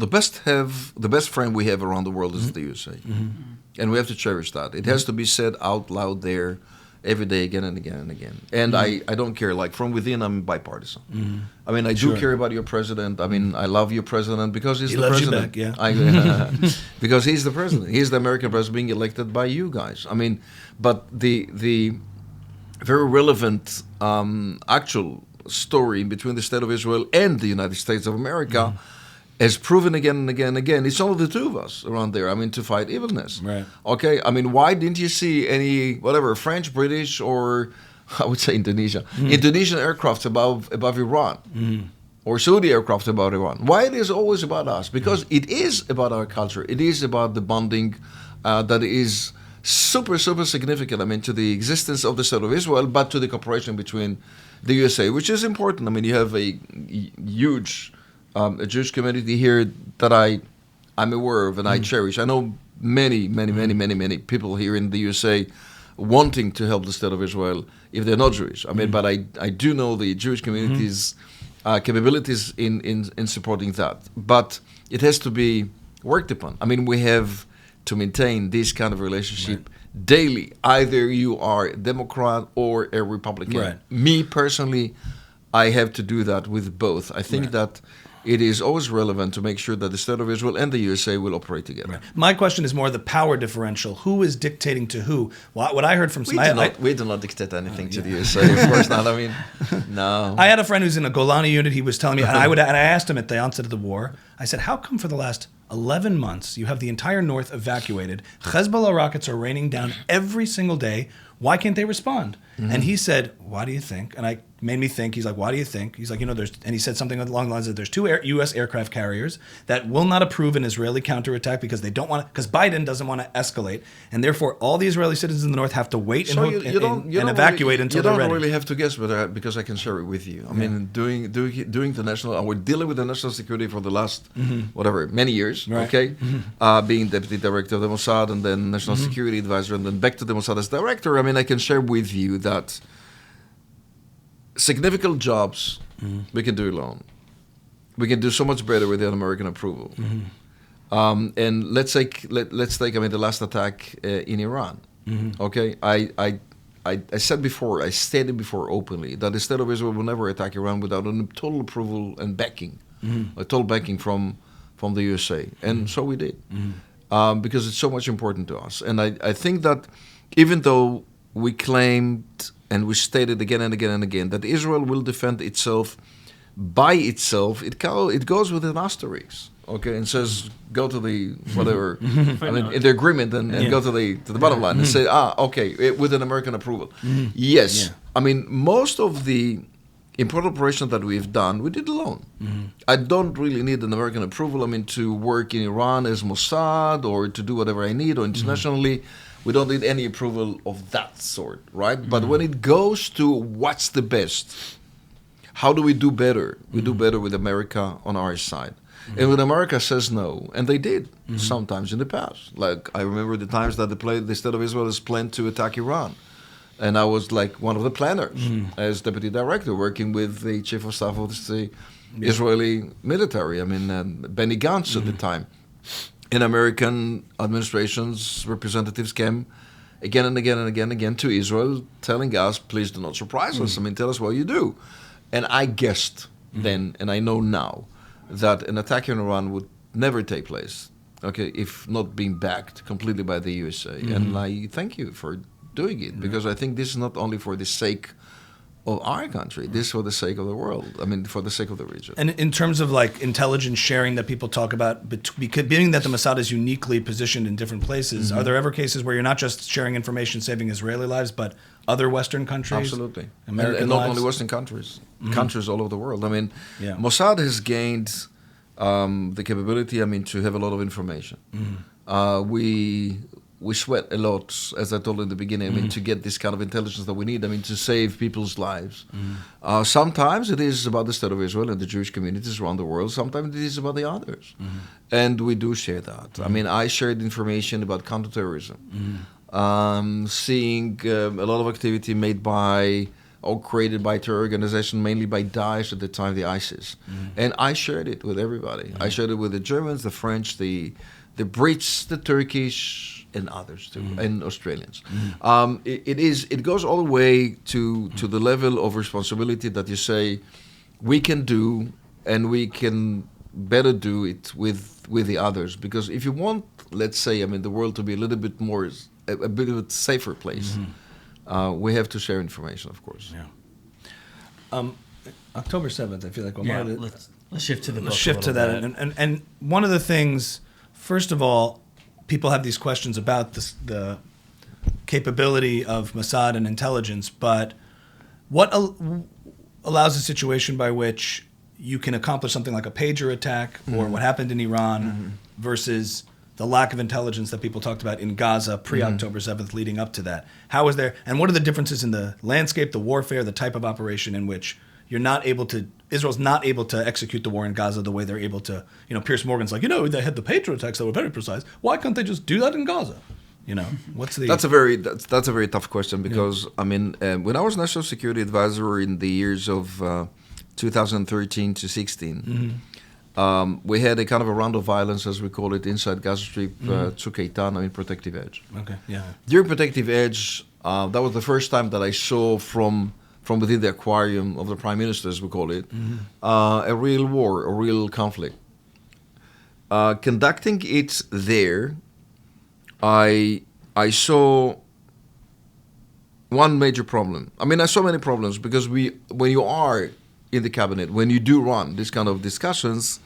best friend we have around the world is the USA, and we have to cherish that. It has to be said out loud there every day, again and again and again. And I don't care. Like, from within, I'm bipartisan. I mean, I do care about your president. I mean, I love your president because he's He the loves you president. back, yeah. Because he's the president. He's the American president being elected by you guys. I mean, but the very relevant actual story between the State of Israel and the United States of America has proven again and again and again, it's only the two of us around there, I mean, to fight evilness. Right. Okay? I mean, why didn't you see any, French, British, or I would say Indonesian aircraft above Iran? Or Saudi aircraft about Iran? Why it is always about us? Because it is about our culture. It is about the bonding that is super, super significant, I mean, to the existence of the State of Israel, but to the cooperation between the USA, which is important. I mean, you have a huge a Jewish community here that I'm aware of and I cherish. I know many people here in the USA wanting to help the State of Israel if they're not Jewish. I mean, but I do know the Jewish community's capabilities in supporting that. But it has to be worked upon. I mean, we have to maintain this kind of relationship daily. Either you are a Democrat or a Republican. Right. Me personally, I have to do that with both. I think that it is always relevant to make sure that the State of Israel and the USA will operate together. Right. My question is more the power differential. Who is dictating to who? What I heard from some... We do not dictate anything to the USA. Of course not. I mean, no. I had a friend who's in a Golani unit. He was telling me, and I asked him at the onset of the war, I said, how come for the last 11 months you have the entire north evacuated? Hezbollah rockets are raining down every single day. Why can't they respond? And he said, why do you think? And I made me think. He's like, why do you think? He's like, and he said something along the lines that there's two U.S. aircraft carriers that will not approve an Israeli counterattack because they don't want to, because Biden doesn't want to escalate, and therefore all the Israeli citizens in the north have to wait and evacuate until they're ready. You don't really have to guess, because I can share it with you. I mean, doing the national, we're dealing with the national security for the last many years. Right. Okay, being deputy director of the Mossad and then national security advisor and then back to the Mossad as director. I mean, I can share with you that significant jobs we can do alone. We can do so much better without American approval. And let's take the last attack in Iran. Okay, I said before, I stated before openly that the State of Israel will never attack Iran without total approval and backing a total backing from the USA, and so we did, because it's so much important to us. And I think that even though we claimed and we stated again and again and again that Israel will defend itself by itself, it goes with an asterisk, okay, and says go to the whatever, I mean, in the agreement and go to the bottom line and say okay, with an American approval. Yes, I mean most of the important operations that we've done, we did alone. I don't really need an American approval. I mean, to work in Iran as Mossad or to do whatever I need or internationally. We don't need any approval of that sort, right? But when it goes to what's the best, how do we do better? We do better with America on our side. And when America says no, and they did sometimes in the past. Like, I remember the times that the State of Israel has planned to attack Iran. And I was like one of the planners as deputy director, working with the chief of staff of the Israeli military, I mean, Benny Gantz at the time. And American administration's representatives came again and again and again and again to Israel, telling us, please do not surprise us. I mean, tell us what you do. And I guessed then, and I know now, that an attack in Iran would never take place, okay, if not being backed completely by the USA. And I thank you for doing it, because I think this is not only for the sake of our country, this is for the sake of the world. I mean, for the sake of the region. And in terms of like intelligence sharing that people talk about, being that the Mossad is uniquely positioned in different places, are there ever cases where you're not just sharing information saving Israeli lives, but other Western countries? Absolutely. American and not lives? only Western countries, countries all over the world. I mean, Mossad has gained the capability, I mean, to have a lot of information. We sweat a lot, as I told in the beginning, I mean, to get this kind of intelligence that we need, I mean, to save people's lives. Sometimes it is about the State of Israel and the Jewish communities around the world. Sometimes it is about the others. And we do share that. I mean, I shared information about counterterrorism, seeing a lot of activity made by or created by terror organizations, mainly by Daesh at the time, the ISIS. And I shared it with everybody. I shared it with the Germans, the French, the Brits, the Turkish, and others too, and Australians. It goes all the way to the level of responsibility that you say we can do, and we can better do it with the others. Because if you want, let's say, I mean, the world to be a little bit more, a bit of a safer place, we have to share information, of course. October 7th, I feel like let's shift to the book. Let's shift to that. And one of the things, first of all, people have these questions about the capability of Mossad and intelligence, but what allows a situation by which you can accomplish something like a pager attack or what happened in Iran versus the lack of intelligence that people talked about in Gaza pre-October 7th leading up to that? How is there, and what are the differences in the landscape, the warfare, the type of operation in which Israel's not able to execute the war in Gaza the way they're able to, Piers Morgan's like, they had the Patriot attacks that were very precise. Why can't they just do that in Gaza? What's the... That's a very tough question, because, I mean, when I was National Security Advisor in the years of 2013 to 16, we had a kind of a round of violence, as we call it, inside Gaza Strip, Tzuk Eitan, I mean, Protective Edge. Okay, yeah. During Protective Edge, that was the first time that I saw from within the aquarium of the Prime Minister, as we call it, a real war, a real conflict. Conducting it there, I saw one major problem. I mean, I saw many problems, because when you are in the cabinet, when you do run this kind of discussions,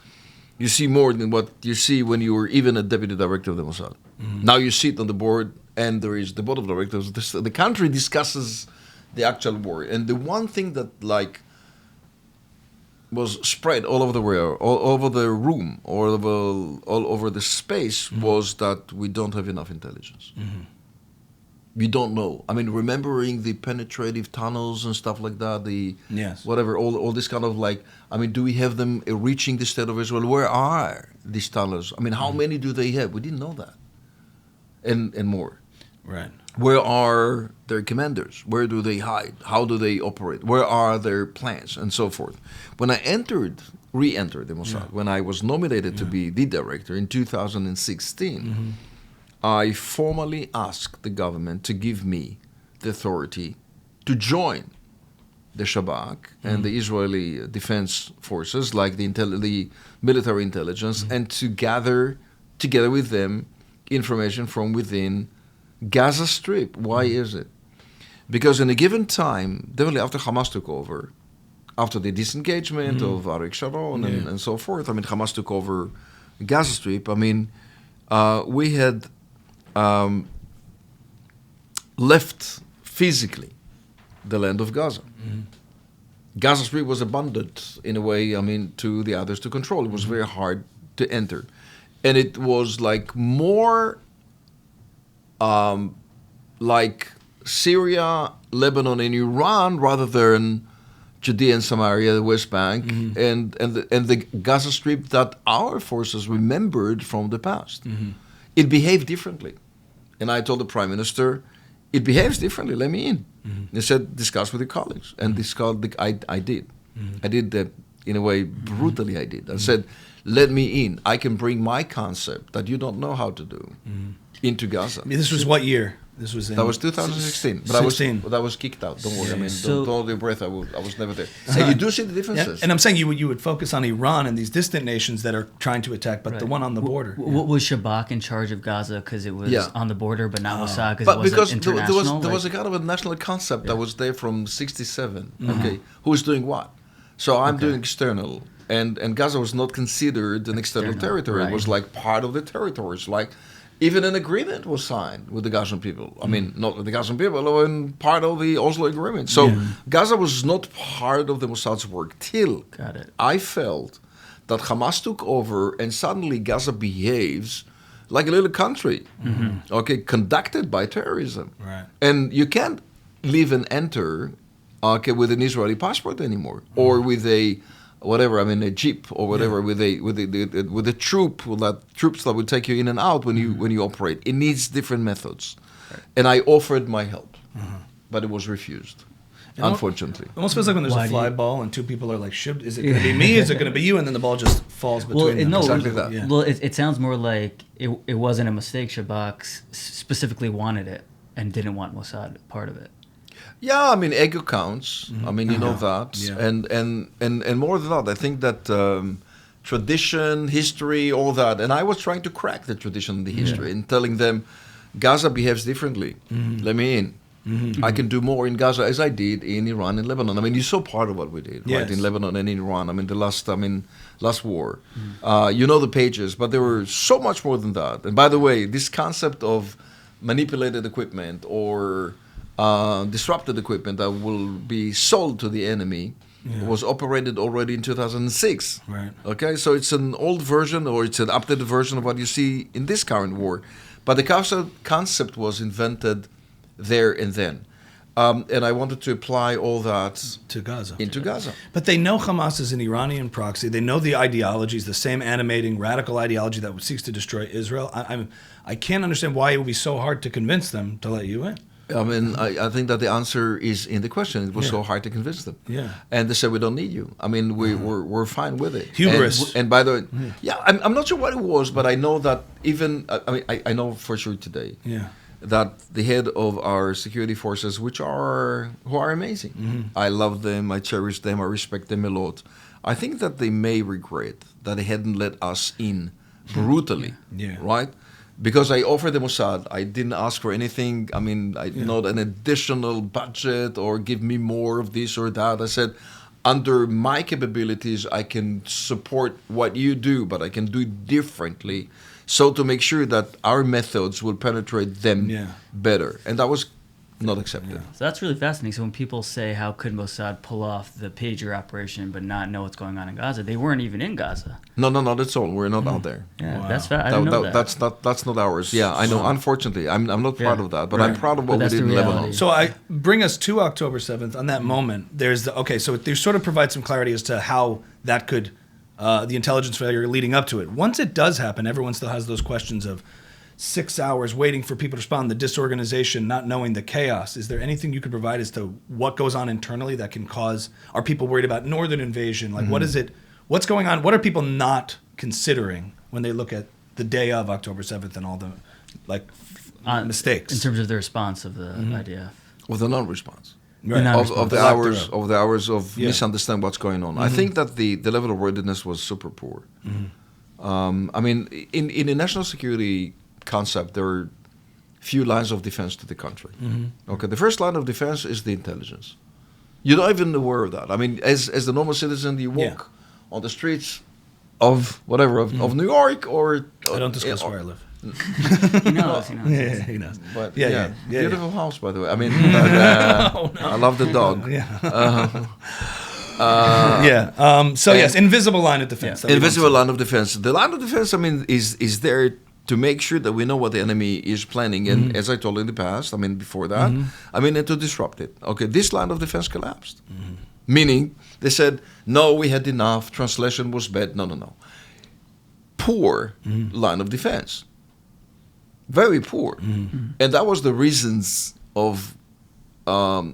you see more than what you see when you were even a deputy director of the Mossad. Now you sit on the board, and there is the board of directors. The country discusses the actual war. And the one thing that was spread all over the world, all over the room, all over the space, was that we don't have enough intelligence. We don't know. I mean, remembering the penetrative tunnels and stuff like that, whatever, all this kind of do we have them reaching the State of Israel? Where are these tunnels? I mean, how many do they have? We didn't know that. And more. Right. Where are their commanders? Where do they hide? How do they operate? Where are their plans? And so forth. When I re-entered the Mossad, when I was nominated to be the director in 2016, I formally asked the government to give me the authority to join the Shabak and the Israeli defense forces, like the military intelligence, and to gather together with them information from within Gaza Strip. Why is it? Because in a given time, definitely after Hamas took over, after the disengagement of Arik Sharon and so forth, I mean, Hamas took over Gaza Strip. I mean, we had left physically the land of Gaza. Gaza Strip was abundant in a way, I mean, to the others to control. It was very hard to enter. And it was like more like Syria, Lebanon, and Iran rather than Judea and Samaria, the West Bank, and the Gaza Strip that our forces remembered from the past. It behaved differently. And I told the Prime Minister, it behaves differently, let me in. He said, discuss with your colleagues. And I did. I did that in a way, brutally I did. I said, let me in. I can bring my concept that you don't know how to do into Gaza. This was what year? This was that was 2016. But 16. I was kicked out. Don't worry. I mean, So- don't hold your breath. I was never there. And you do see the differences. Yeah, and I'm saying you would focus on Iran and these distant nations that are trying to attack, but the one on the border. Was Shabak in charge of Gaza because it was on the border, but not Mossad But because it because wasn't there international? was a kind of a national concept that was there from '67. Okay, who's doing what? So I'm doing external, and Gaza was not considered an external territory. It was like part of the territories. Like even an agreement was signed with the Gazan people. I mean, not with the Gazan people, but part of the Oslo agreement. So Gaza was not part of the Mossad's work till I felt that Hamas took over, and suddenly Gaza behaves like a little country, okay, conducted by terrorism. Right. And you can't live and enter, okay, with an Israeli passport anymore, or with a whatever, I mean, a jeep or whatever, with a troops that will take you in and out when you operate. It needs different methods, and I offered my help, but it was refused. Unfortunately. It almost feels like when there's a fly ball and two people are like, is it going to be me? Is it going to be you? And then the ball just falls between them. No, exactly that. Yeah. Well, it sounds more like it wasn't a mistake. Shabak specifically wanted it and didn't want Mossad part of it. Yeah, I mean, ego counts. I mean, you know that. Yeah. And more than that, I think that tradition, history, all that. And I was trying to crack the tradition and the history and telling them Gaza behaves differently. Let me in. I can do more in Gaza as I did in Iran and Lebanon. I mean, you saw part of what we did, right? In Lebanon and in Iran. I mean, last war. You know the pages, but there were so much more than that. And by the way, this concept of manipulated equipment or disrupted equipment that will be sold to the enemy was operated already in 2006. Right. Okay, so it's an old version or it's an updated version of what you see in this current war. But the concept was invented there and then. And I wanted to apply all that to Gaza. into Gaza. But they know Hamas is an Iranian proxy. They know the ideologies, the same animating radical ideology that seeks to destroy Israel. I can't understand why it would be so hard to convince them to let you in. I mean, I think that the answer is in the question. It was so hard to convince them. Yeah. And they said, we don't need you. I mean, we're fine with it. Hubris. And by the way, I'm not sure what it was, but I know that I know for sure today that the head of our security forces, who are amazing. I love them, I cherish them, I respect them a lot. I think that they may regret that they hadn't let us in brutally, right? Because I offered the Mossad, I didn't ask for anything. I mean, not an additional budget or give me more of this or that. I said, under my capabilities, I can support what you do, but I can do it differently. So to make sure that our methods will penetrate them better. And that was not accepted. So that's really fascinating. So when people say, how could Mossad pull off the pager operation but not know what's going on in Gaza? They weren't even in Gaza. No, that's all. We're not out there. Yeah, that's I didn't know that. That's not ours. Yeah, I know. Unfortunately, I'm not proud of that, but I'm proud of what we did in Lebanon. So I bring us to October 7th. On that moment, so they sort of provide some clarity as to how that could, the intelligence failure leading up to it. Once it does happen, everyone still has those questions of 6 hours waiting for people to respond, the disorganization, not knowing the chaos. Is there anything you could provide as to what goes on internally that can cause, are people worried about northern invasion? Like what's going on? What are people not considering when they look at the day of October 7th and all the mistakes? In terms of the response of the IDF. Well, the non-response. Right. of the Lack hours thereof. of the hours of Yeah. misunderstand what's going on. I think that the level of readiness was super poor. I mean, in the national security concept, there are few lines of defense to the country. Okay, the first line of defense is the intelligence. You're not even aware of that. I mean, as the normal citizen, you walk on the streets of whatever of New York or I don't discuss where I live. He knows. Yeah, he knows. But Yeah. beautiful house, by the way. I mean, but, I love the dog. So yes, invisible line of defense. that we don't Invisible see. line of defense. The line of defense, I mean, is there to make sure that we know what the enemy is planning. And as I told you in the past, I mean, before that, I mean, and to disrupt it. Okay, this line of defense collapsed. Meaning, they said, no, we had enough, translation was bad. No. Poor line of defense. Very poor. And that was the reasons of the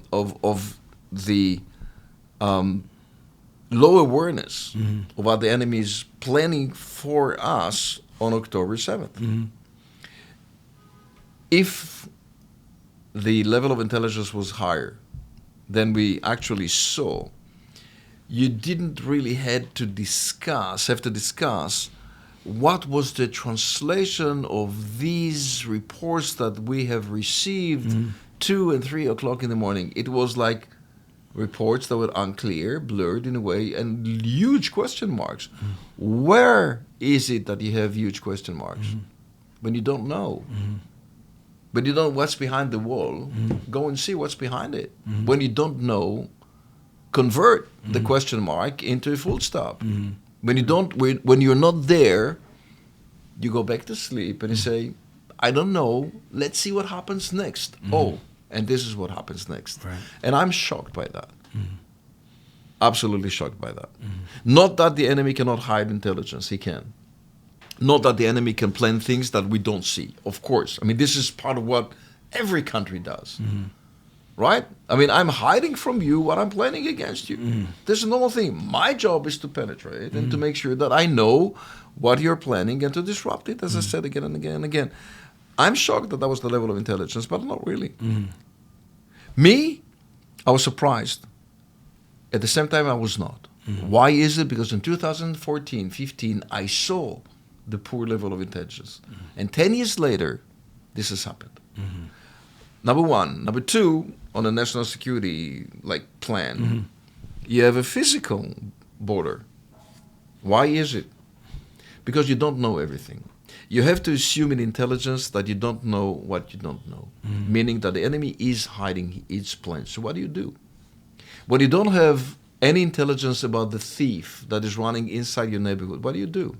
low awareness of what the enemy is planning for us on October 7th. If the level of intelligence was higher than we actually saw, you didn't really have to discuss what was the translation of these reports that we have received 2 and 3 o'clock in the morning. It was like reports that were unclear, blurred in a way, and huge question marks. Where is it that you have huge question marks? When you don't know. When you don't know what's behind the wall, go and see what's behind it. When you don't know, convert the question mark into a full stop. When you're not there, you go back to sleep and you say, I don't know, let's see what happens next. Oh, and this is what happens next. Right. And I'm shocked by that. Absolutely shocked by that. Not that the enemy cannot hide intelligence, he can. Not that the enemy can plan things that we don't see, of course. I mean, this is part of what every country does. Right? I mean, I'm hiding from you what I'm planning against you. This is a normal thing. My job is to penetrate and to make sure that I know what you're planning and to disrupt it, as I said again and again and again. I'm shocked that was the level of intelligence, but not really. Me, I was surprised. At the same time, I was not. Why is it? Because in 2014, 15, I saw the poor level of intelligence. And 10 years later, this has happened. Number one. Number two, on a national security plan, you have a physical border. Why is it? Because you don't know everything. You have to assume in intelligence that you don't know what you don't know, meaning that the enemy is hiding its plans. So what do? When you don't have any intelligence about the thief that is running inside your neighborhood, what do?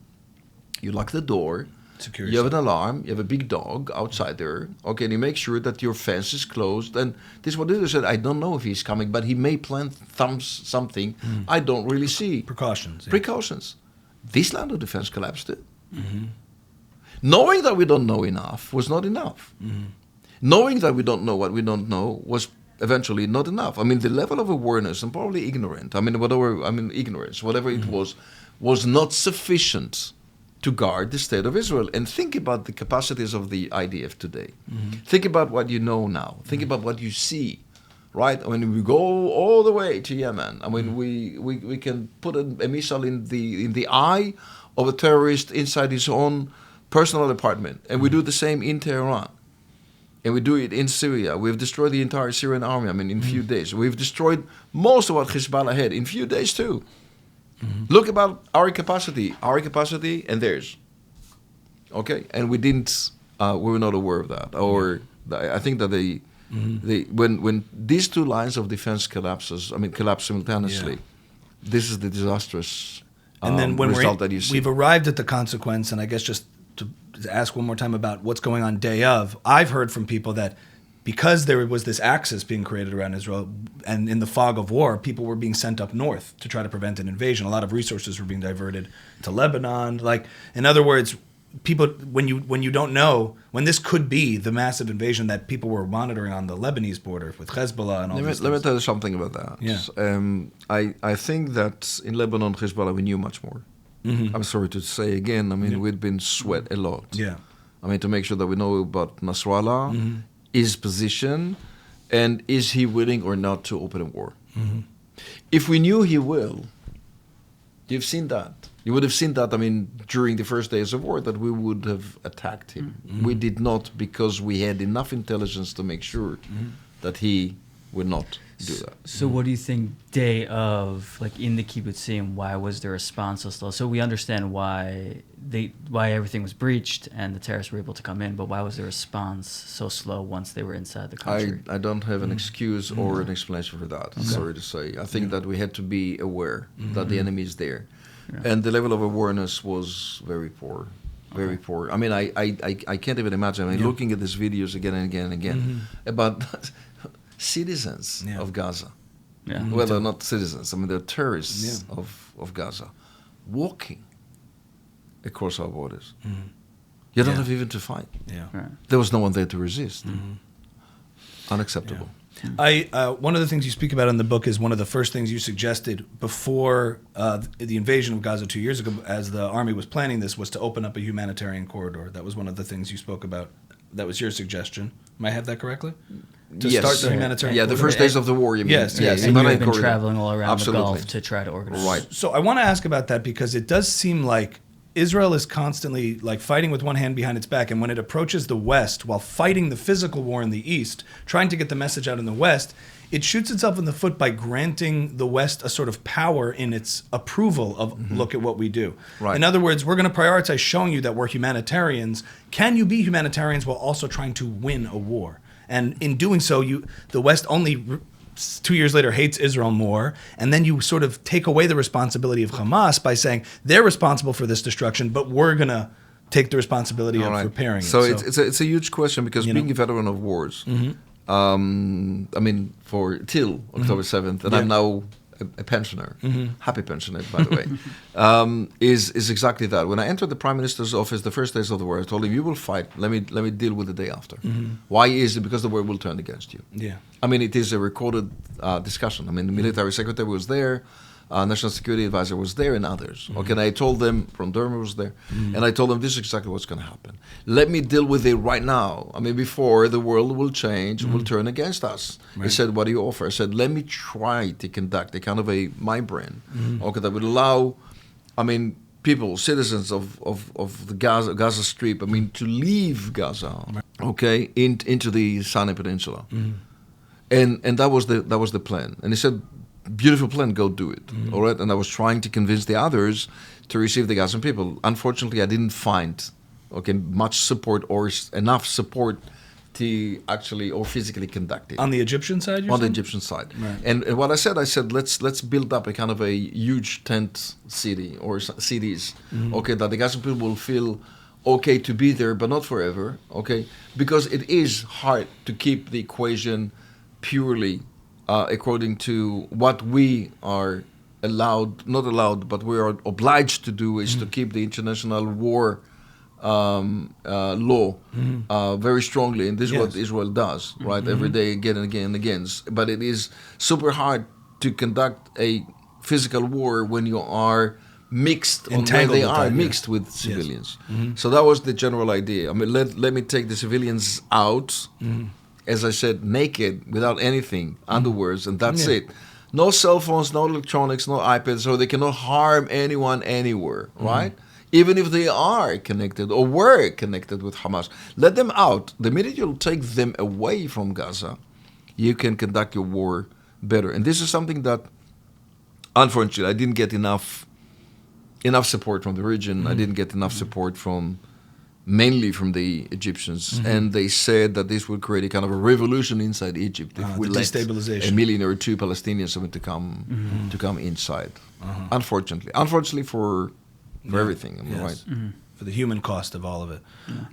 You lock the door. Secure You have an alarm, you have a big dog outside there, okay, and you make sure that your fence is closed. And this is what it is. I don't know if he's coming, but he may plant something I don't really see. Precautions. Precautions. This line of defense collapsed it. Knowing that we don't know enough was not enough. Knowing that we don't know what we don't know was eventually not enough. I mean, the level of awareness, and probably ignorance, whatever it was not sufficient to guard the state of Israel. And think about the capacities of the IDF today. Think about what you know now. Think about what you see, right? I mean, we go all the way to Yemen. I mean, we can put a missile in the eye of a terrorist inside his own personal apartment. And we do the same in Tehran. And we do it in Syria. We've destroyed the entire Syrian army, in few days. We've destroyed most of what Hezbollah had in few days too. Look about our capacity and theirs. Okay? And we were not aware of that. Or I think that when these two lines of defense collapse simultaneously, this is the disastrous And then when result that you see. we've arrived at the consequence, and I guess just to ask one more time about what's going on day of, I've heard from people that because there was this axis being created around Israel, and in the fog of war, people were being sent up north to try to prevent an invasion. A lot of resources were being diverted to Lebanon. In other words, people, when you don't know, when this could be the massive invasion that people were monitoring on the Lebanese border with Hezbollah and all this. Let me tell you something about that. Yeah. I think that in Lebanon, Hezbollah, we knew much more. I'm sorry to say again, we'd been sweat a lot. Yeah. To make sure that we know about Nasrallah, his position, And is he willing or not to open a war? If we knew he will, you've seen that. You would have seen that, I mean, during the first days of war, that we would have attacked him. We did not, because we had enough intelligence to make sure that he would not do that. So what do you think day of, like in the kibbutzim, why was the response so slow? So we understand why everything was breached and the terrorists were able to come in, but why was the response so slow once they were inside the country? I don't have an excuse or an explanation for that, sorry to say. I think that we had to be aware that the enemy is there. Yeah. And the level of awareness was very poor, very poor. I mean, I can't even imagine. I mean, looking at these videos again and again and again about citizens of Gaza. Yeah. Well, they're not citizens. I mean, they're tourists of Gaza walking across our borders. You don't have even to fight. Yeah. Right. There was no one there to resist. Unacceptable. One of the things you speak about in the book is one of the first things you suggested before the invasion of Gaza 2 years ago, as the army was planning this, was to open up a humanitarian corridor. That was one of the things you spoke about. That was your suggestion. Am I have that correctly? To start the humanitarian corridor? The first days of the war, you mean? Yes. And you have been traveling all around the Gulf to try to organize. Right. So I want to ask about that, because it does seem like Israel is constantly like fighting with one hand behind its back, and when it approaches the West while fighting the physical war in the East, trying to get the message out in the West, it shoots itself in the foot by granting the West a sort of power in its approval of look at what we do. Right. In other words, we're going to prioritize showing you that we're humanitarians. Can you be humanitarians while also trying to win a war? And in doing so, the West only 2 years later hates Israel more, and then you sort of take away the responsibility of Hamas by saying they're responsible for this destruction, but we're going to take the responsibility of repairing it. So it's a huge question, because being a veteran of wars, I mean, till October 7th, and I'm now a pensioner, happy pensioner, by the way, is exactly that. When I entered the Prime Minister's office the first days of the war, I told him, you will fight, let me deal with the day after. Why is it? Because the war will turn against you. Yeah. I mean, it is a recorded discussion. I mean, the military secretary was there, National Security Advisor was there, and others. Okay, and I told them, Ron Dermer was there, and I told them, this is exactly what's going to happen. Let me deal with it right now. I mean, before the world will change, will turn against us. Right. He said, what do you offer? I said, let me try to conduct a kind of a membrane, okay, that would allow, I mean, people, citizens of the Gaza Strip, I mean, to leave Gaza, okay, into the Sinai Peninsula. And that was the plan. And he said, beautiful plan, go do it. All right. And I was trying to convince the others to receive the Gazan people. Unfortunately, I didn't find much support or enough support to actually or physically conduct it. On the Egyptian side, the Egyptian side. Right. And what I said, let's build up a kind of a huge tent city or cities, okay, that the Gazan people will feel okay to be there, but not forever, okay, because it is hard to keep the equation purely according to what we are not allowed, but we are obliged to do, is to keep the international war law very strongly. And this is what Israel does, right? Every day, again and again and again. But it is super hard to conduct a physical war when you are mixed on where they are, mixed with civilians. So that was the general idea. I mean, let me take the civilians out, as I said, naked, without anything, underwears, and that's it. No cell phones, no electronics, no iPads, so they cannot harm anyone anywhere, right? Even if they are connected or were connected with Hamas. Let them out. The minute you'll take them away from Gaza, you can conduct your war better. And this is something that, unfortunately, I didn't get enough support from the region. I didn't get enough support mainly from the Egyptians, and they said that this would create a kind of a revolution inside Egypt if we let a million or two Palestinians to come inside. Unfortunately for everything, right? For the human cost of all of it.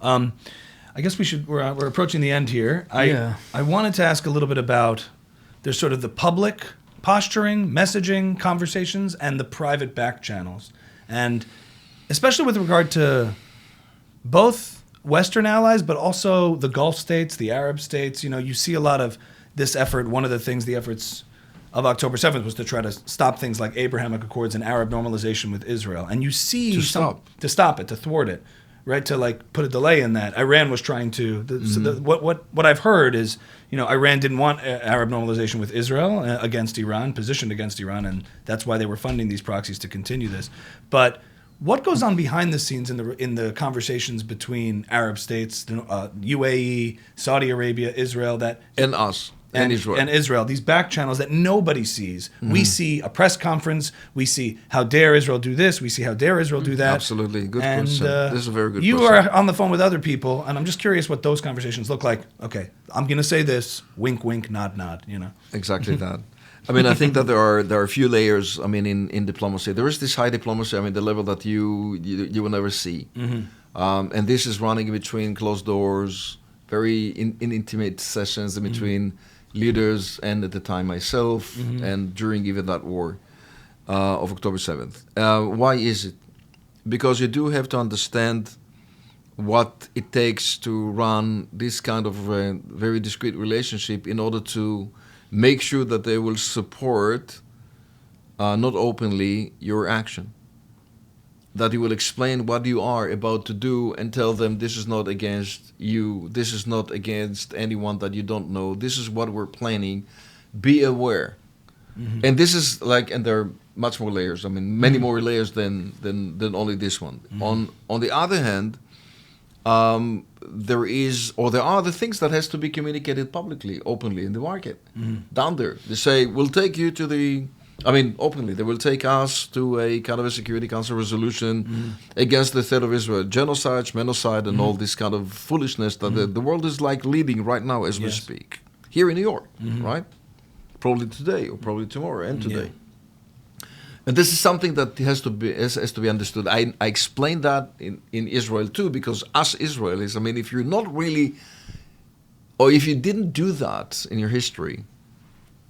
I guess we're approaching the end here. I wanted to ask a little bit about, there's sort of the public posturing, messaging, conversations, and the private back channels, and especially with regard to both Western allies, but also the Gulf states, the Arab states. You see a lot of this effort. One of the things, the efforts of October 7th, was to try to stop things like Abrahamic Accords and Arab normalization with Israel. And you see to stop it, to thwart it, right, to like put a delay in that. Iran was trying to. What I've heard is, Iran didn't want Arab normalization with Israel against Iran, positioned against Iran, and that's why they were funding these proxies to continue this. But what goes on behind the scenes in the conversations between Arab states, UAE, Saudi Arabia, Israel, and us? And Israel, these back channels that nobody sees. We see a press conference. We see how dare Israel do this. We see how dare Israel do that. Absolutely. Good question. This is a very good you question. You are on the phone with other people, and I'm just curious what those conversations look like. Okay, I'm going to say this. Wink, wink, nod, nod. Exactly that. I mean, I think that there are a few layers. I mean, in diplomacy, there is this high diplomacy. I mean, the level that you will never see, and this is running between closed doors, very in intimate sessions in between leaders and at the time myself, and during even that war of October 7th. Why is it? Because you do have to understand what it takes to run this kind of very discreet relationship in order to make sure that they will support, not openly, your action. That you will explain what you are about to do and tell them this is not against you, this is not against anyone that you don't know, this is what we're planning, be aware. And this is and there are much more layers, I mean many more layers than only this one. On the other hand, there are other things that has to be communicated publicly, openly in the market. Down there, they say, we'll take you to openly, they will take us to a kind of a Security Council resolution against the threat of Israel, genocide, and all this kind of foolishness that the world is leading right now as we speak. Here in New York, right? Probably today or probably tomorrow and today. And this is something that has to be understood. I explained that in Israel too, because us Israelis, if you're not really, or if you didn't do that in your history,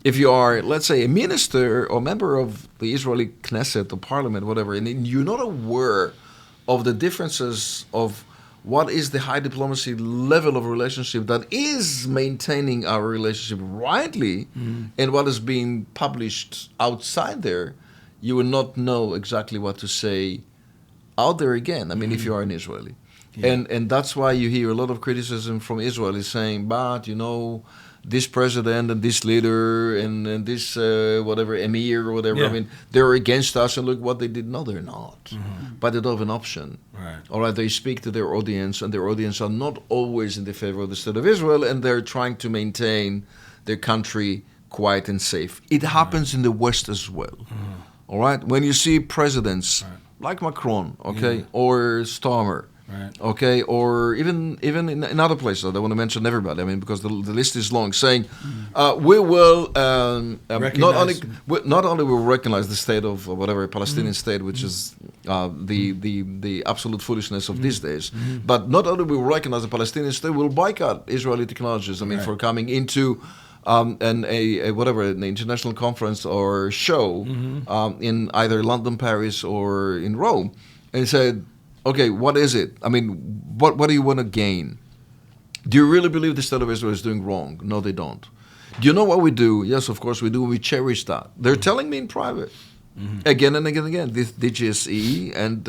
if you are, let's say, a minister or member of the Israeli Knesset or parliament, whatever, and you're not aware of the differences of what is the high diplomacy level of relationship that is maintaining our relationship rightly and what is being published outside there, you will not know exactly what to say out there again. If you are an Israeli. Yeah. And that's why you hear a lot of criticism from Israelis saying, but, this president and this leader and this whatever emir or whatever, they're against us and look what they did. No, they're not. But they don't have an option. Right. All right, they speak to their audience, and their audience are not always in the favor of the state of Israel, and they're trying to maintain their country quiet and safe. It happens in the West as well. All right, when you see presidents like Macron, or Starmer, okay, or even in other places, I don't want to mention everybody. Because the list is long. Saying we will not only will recognize the state of whatever Palestinian state, which is the absolute foolishness of these days, but not only will recognize the Palestinian state, will boycott Israeli technologies. For coming into an international conference or show in either London, Paris, or in Rome, and said, okay, what is it? What do you want to gain? Do you really believe the state of Israel is doing wrong? No, they don't. Do you know what we do? Yes, of course we do. We cherish that. They're telling me in private, again and again and again. This DGSE and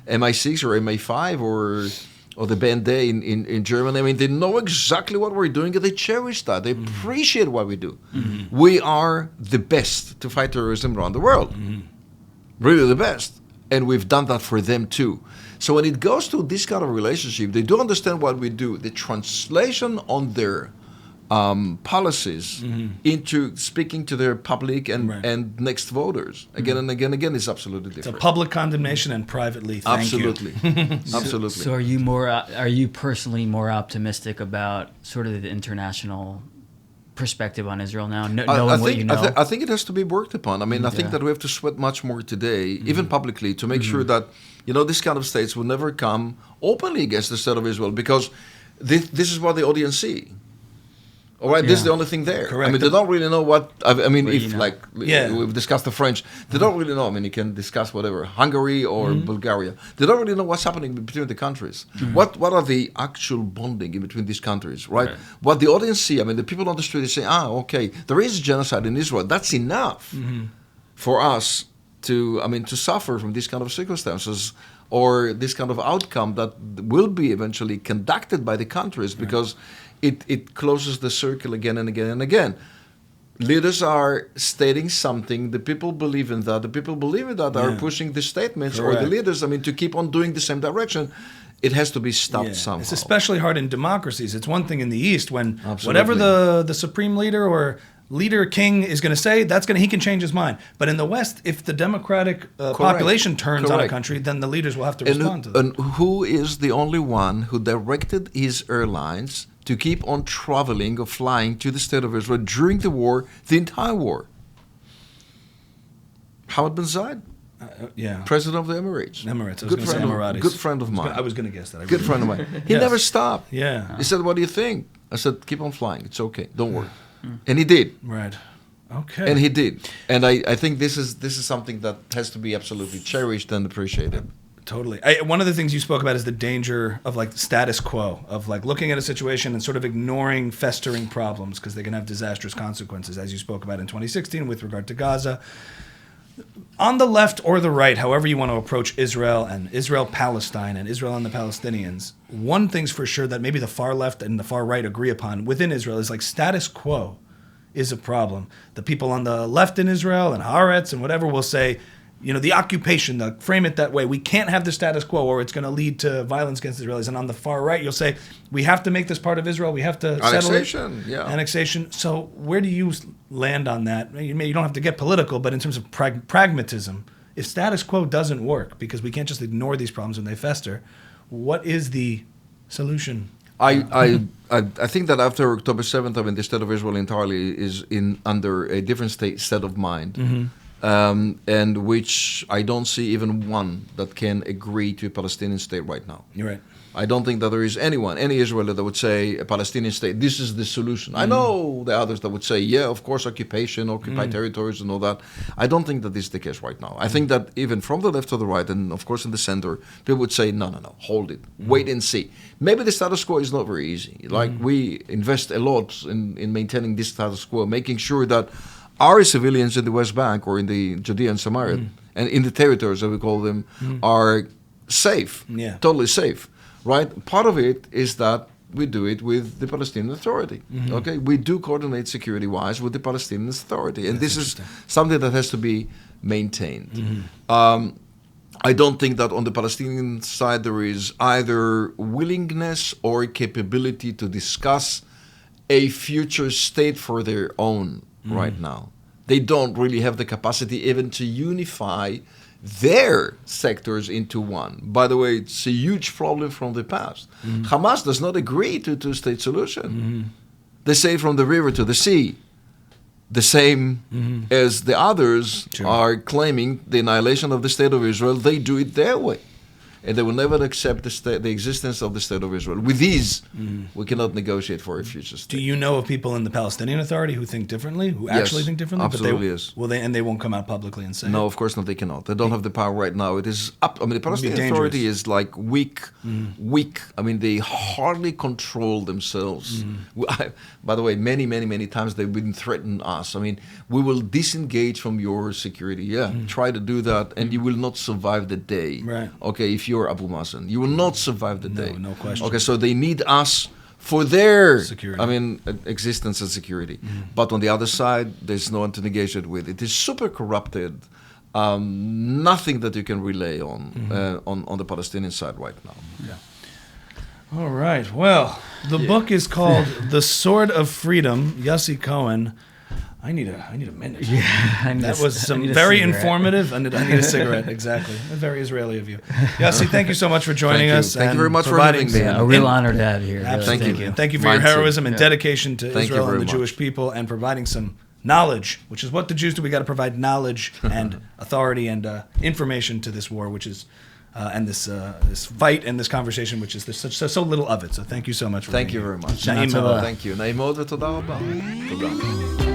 MI6 or MI5 or the Band Day in Germany. They know exactly what we're doing, and they cherish that. They appreciate what we do. We are the best to fight terrorism around the world. Really the best. And we've done that for them too. So when it goes to this kind of relationship, they do understand what we do. The translation on their policies into speaking to their public and next voters again and again is absolutely different. It's a public condemnation and privately thank you. Absolutely. So are you personally more optimistic about sort of the international perspective on Israel now, knowing what you know? I think it has to be worked upon. I think that we have to sweat much more today, even publicly, to make sure that this kind of states will never come openly against the state of Israel, because this is what the audience see. All right, this is the only thing there. Correct. They don't really know what. We've discussed the French. They don't really know. You can discuss whatever, Hungary or Bulgaria. They don't really know what's happening between the countries. What are the actual bonding in between these countries, right? What the audience see. The people on the street, they say, okay, there is genocide in Israel. That's enough for us to suffer from these kind of circumstances or this kind of outcome that will be eventually conducted by the countries, because it closes the circle again and again and again. Leaders are stating something, the people believe in that, the people believe in that are pushing the statements, or the leaders, to keep on doing the same direction. It has to be stopped somehow. It's especially hard in democracies. It's one thing in the East when Absolutely. whatever the supreme leader or leader king is going to say, he can change his mind. But in the West, if the democratic population turns on a country, then the leaders will have to respond to that. And who is the only one who directed his airlines to keep on traveling or flying to the state of Israel during the war, the entire war? Hamad bin Zayed. President of the Emirates. Good friend of mine. I was going to guess that. Good friend of mine. He never stopped. Yeah. He said, "What do you think?" I said, "Keep on flying. It's okay. Don't worry." And he did. Right. Okay. And he did. And I think this is something that has to be absolutely cherished and appreciated. Totally. One of the things you spoke about is the danger of like status quo, of like looking at a situation and sort of ignoring festering problems because they can have disastrous consequences, as you spoke about in 2016 with regard to Gaza. On the left or the right, however you want to approach Israel and Israel-Palestine and Israel and the Palestinians, one thing's for sure that maybe the far left and the far right agree upon within Israel is like status quo is a problem. The people on the left in Israel and Haaretz and whatever will say, the occupation, they'll frame it that way. We can't have the status quo or it's going to lead to violence against Israelis. And on the far right, you'll say, we have to make this part of Israel. We have to settle it. Annexation. So where do you land on that? You don't have to get political, but in terms of pragmatism, if status quo doesn't work, because we can't just ignore these problems when they fester, what is the solution? I think that after October 7th, the state of Israel entirely is under a different set of mind. Mm-hmm. And which I don't see even one that can agree to a Palestinian state right now. You're right. I don't think that there is any Israeli that would say a Palestinian state, this is the solution. I know the others that would say, of course, occupation, occupied territories and all that. I don't think that this is the case right now. I think that even from the left to the right, and of course in the center, people would say, no, hold it, wait and see. Maybe the status quo is not very easy. Like we invest a lot in maintaining this status quo, making sure that our civilians in the West Bank or in the Judea and Samaria and in the territories, as we call them, are safe, totally safe, right? Part of it is that we do it with the Palestinian Authority, okay? We do coordinate security-wise with the Palestinian Authority, and this is something that has to be maintained. I don't think that on the Palestinian side there is either willingness or capability to discuss a future state for their own right now. They don't really have the capacity even to unify their sectors into one. By the way, it's a huge problem from the past. Hamas does not agree to a two-state solution. They say from the river to the sea, the same as the others are claiming the annihilation of the state of Israel. They do it their way. And they will never accept the existence of the state of Israel. With these, we cannot negotiate for a future state. Do you know of people in the Palestinian Authority who think differently, who actually think differently? Absolutely, yes. And they won't come out publicly and say No, of course not, they cannot. They don't have the power right now. It is up. The Palestinian Authority is like weak. They hardly control themselves. By the way, many times they've been threatening us. We will disengage from your security. Try to do that, and you will not survive the day. Right. Okay, if you're Abu Mazen, you will not survive the day. No question. Okay, so they need us for their security. Existence and security. But on the other side, there's no one to negotiate with. It is super corrupted. Nothing that you can rely on the Palestinian side right now. Yeah. All right. Well, the book is called The Sword of Freedom. Yossi Cohen. I need a minute. That was very informative. I need a cigarette. Exactly. Very Israeli of you. Yossi, thank you so much for joining us. Thank you very much for having me. A real honor to have you here. Thank you. Thank you for your heroism and dedication to Israel and the Jewish people, and providing some knowledge, which is what the Jews do. We got to provide knowledge and authority and information to this war, which is and this fight and this conversation, which is so little of it. So thank you so much for being here. Thank you very much. Na'im. Thank you. Na'im מאוד ותודה רבה. תודה.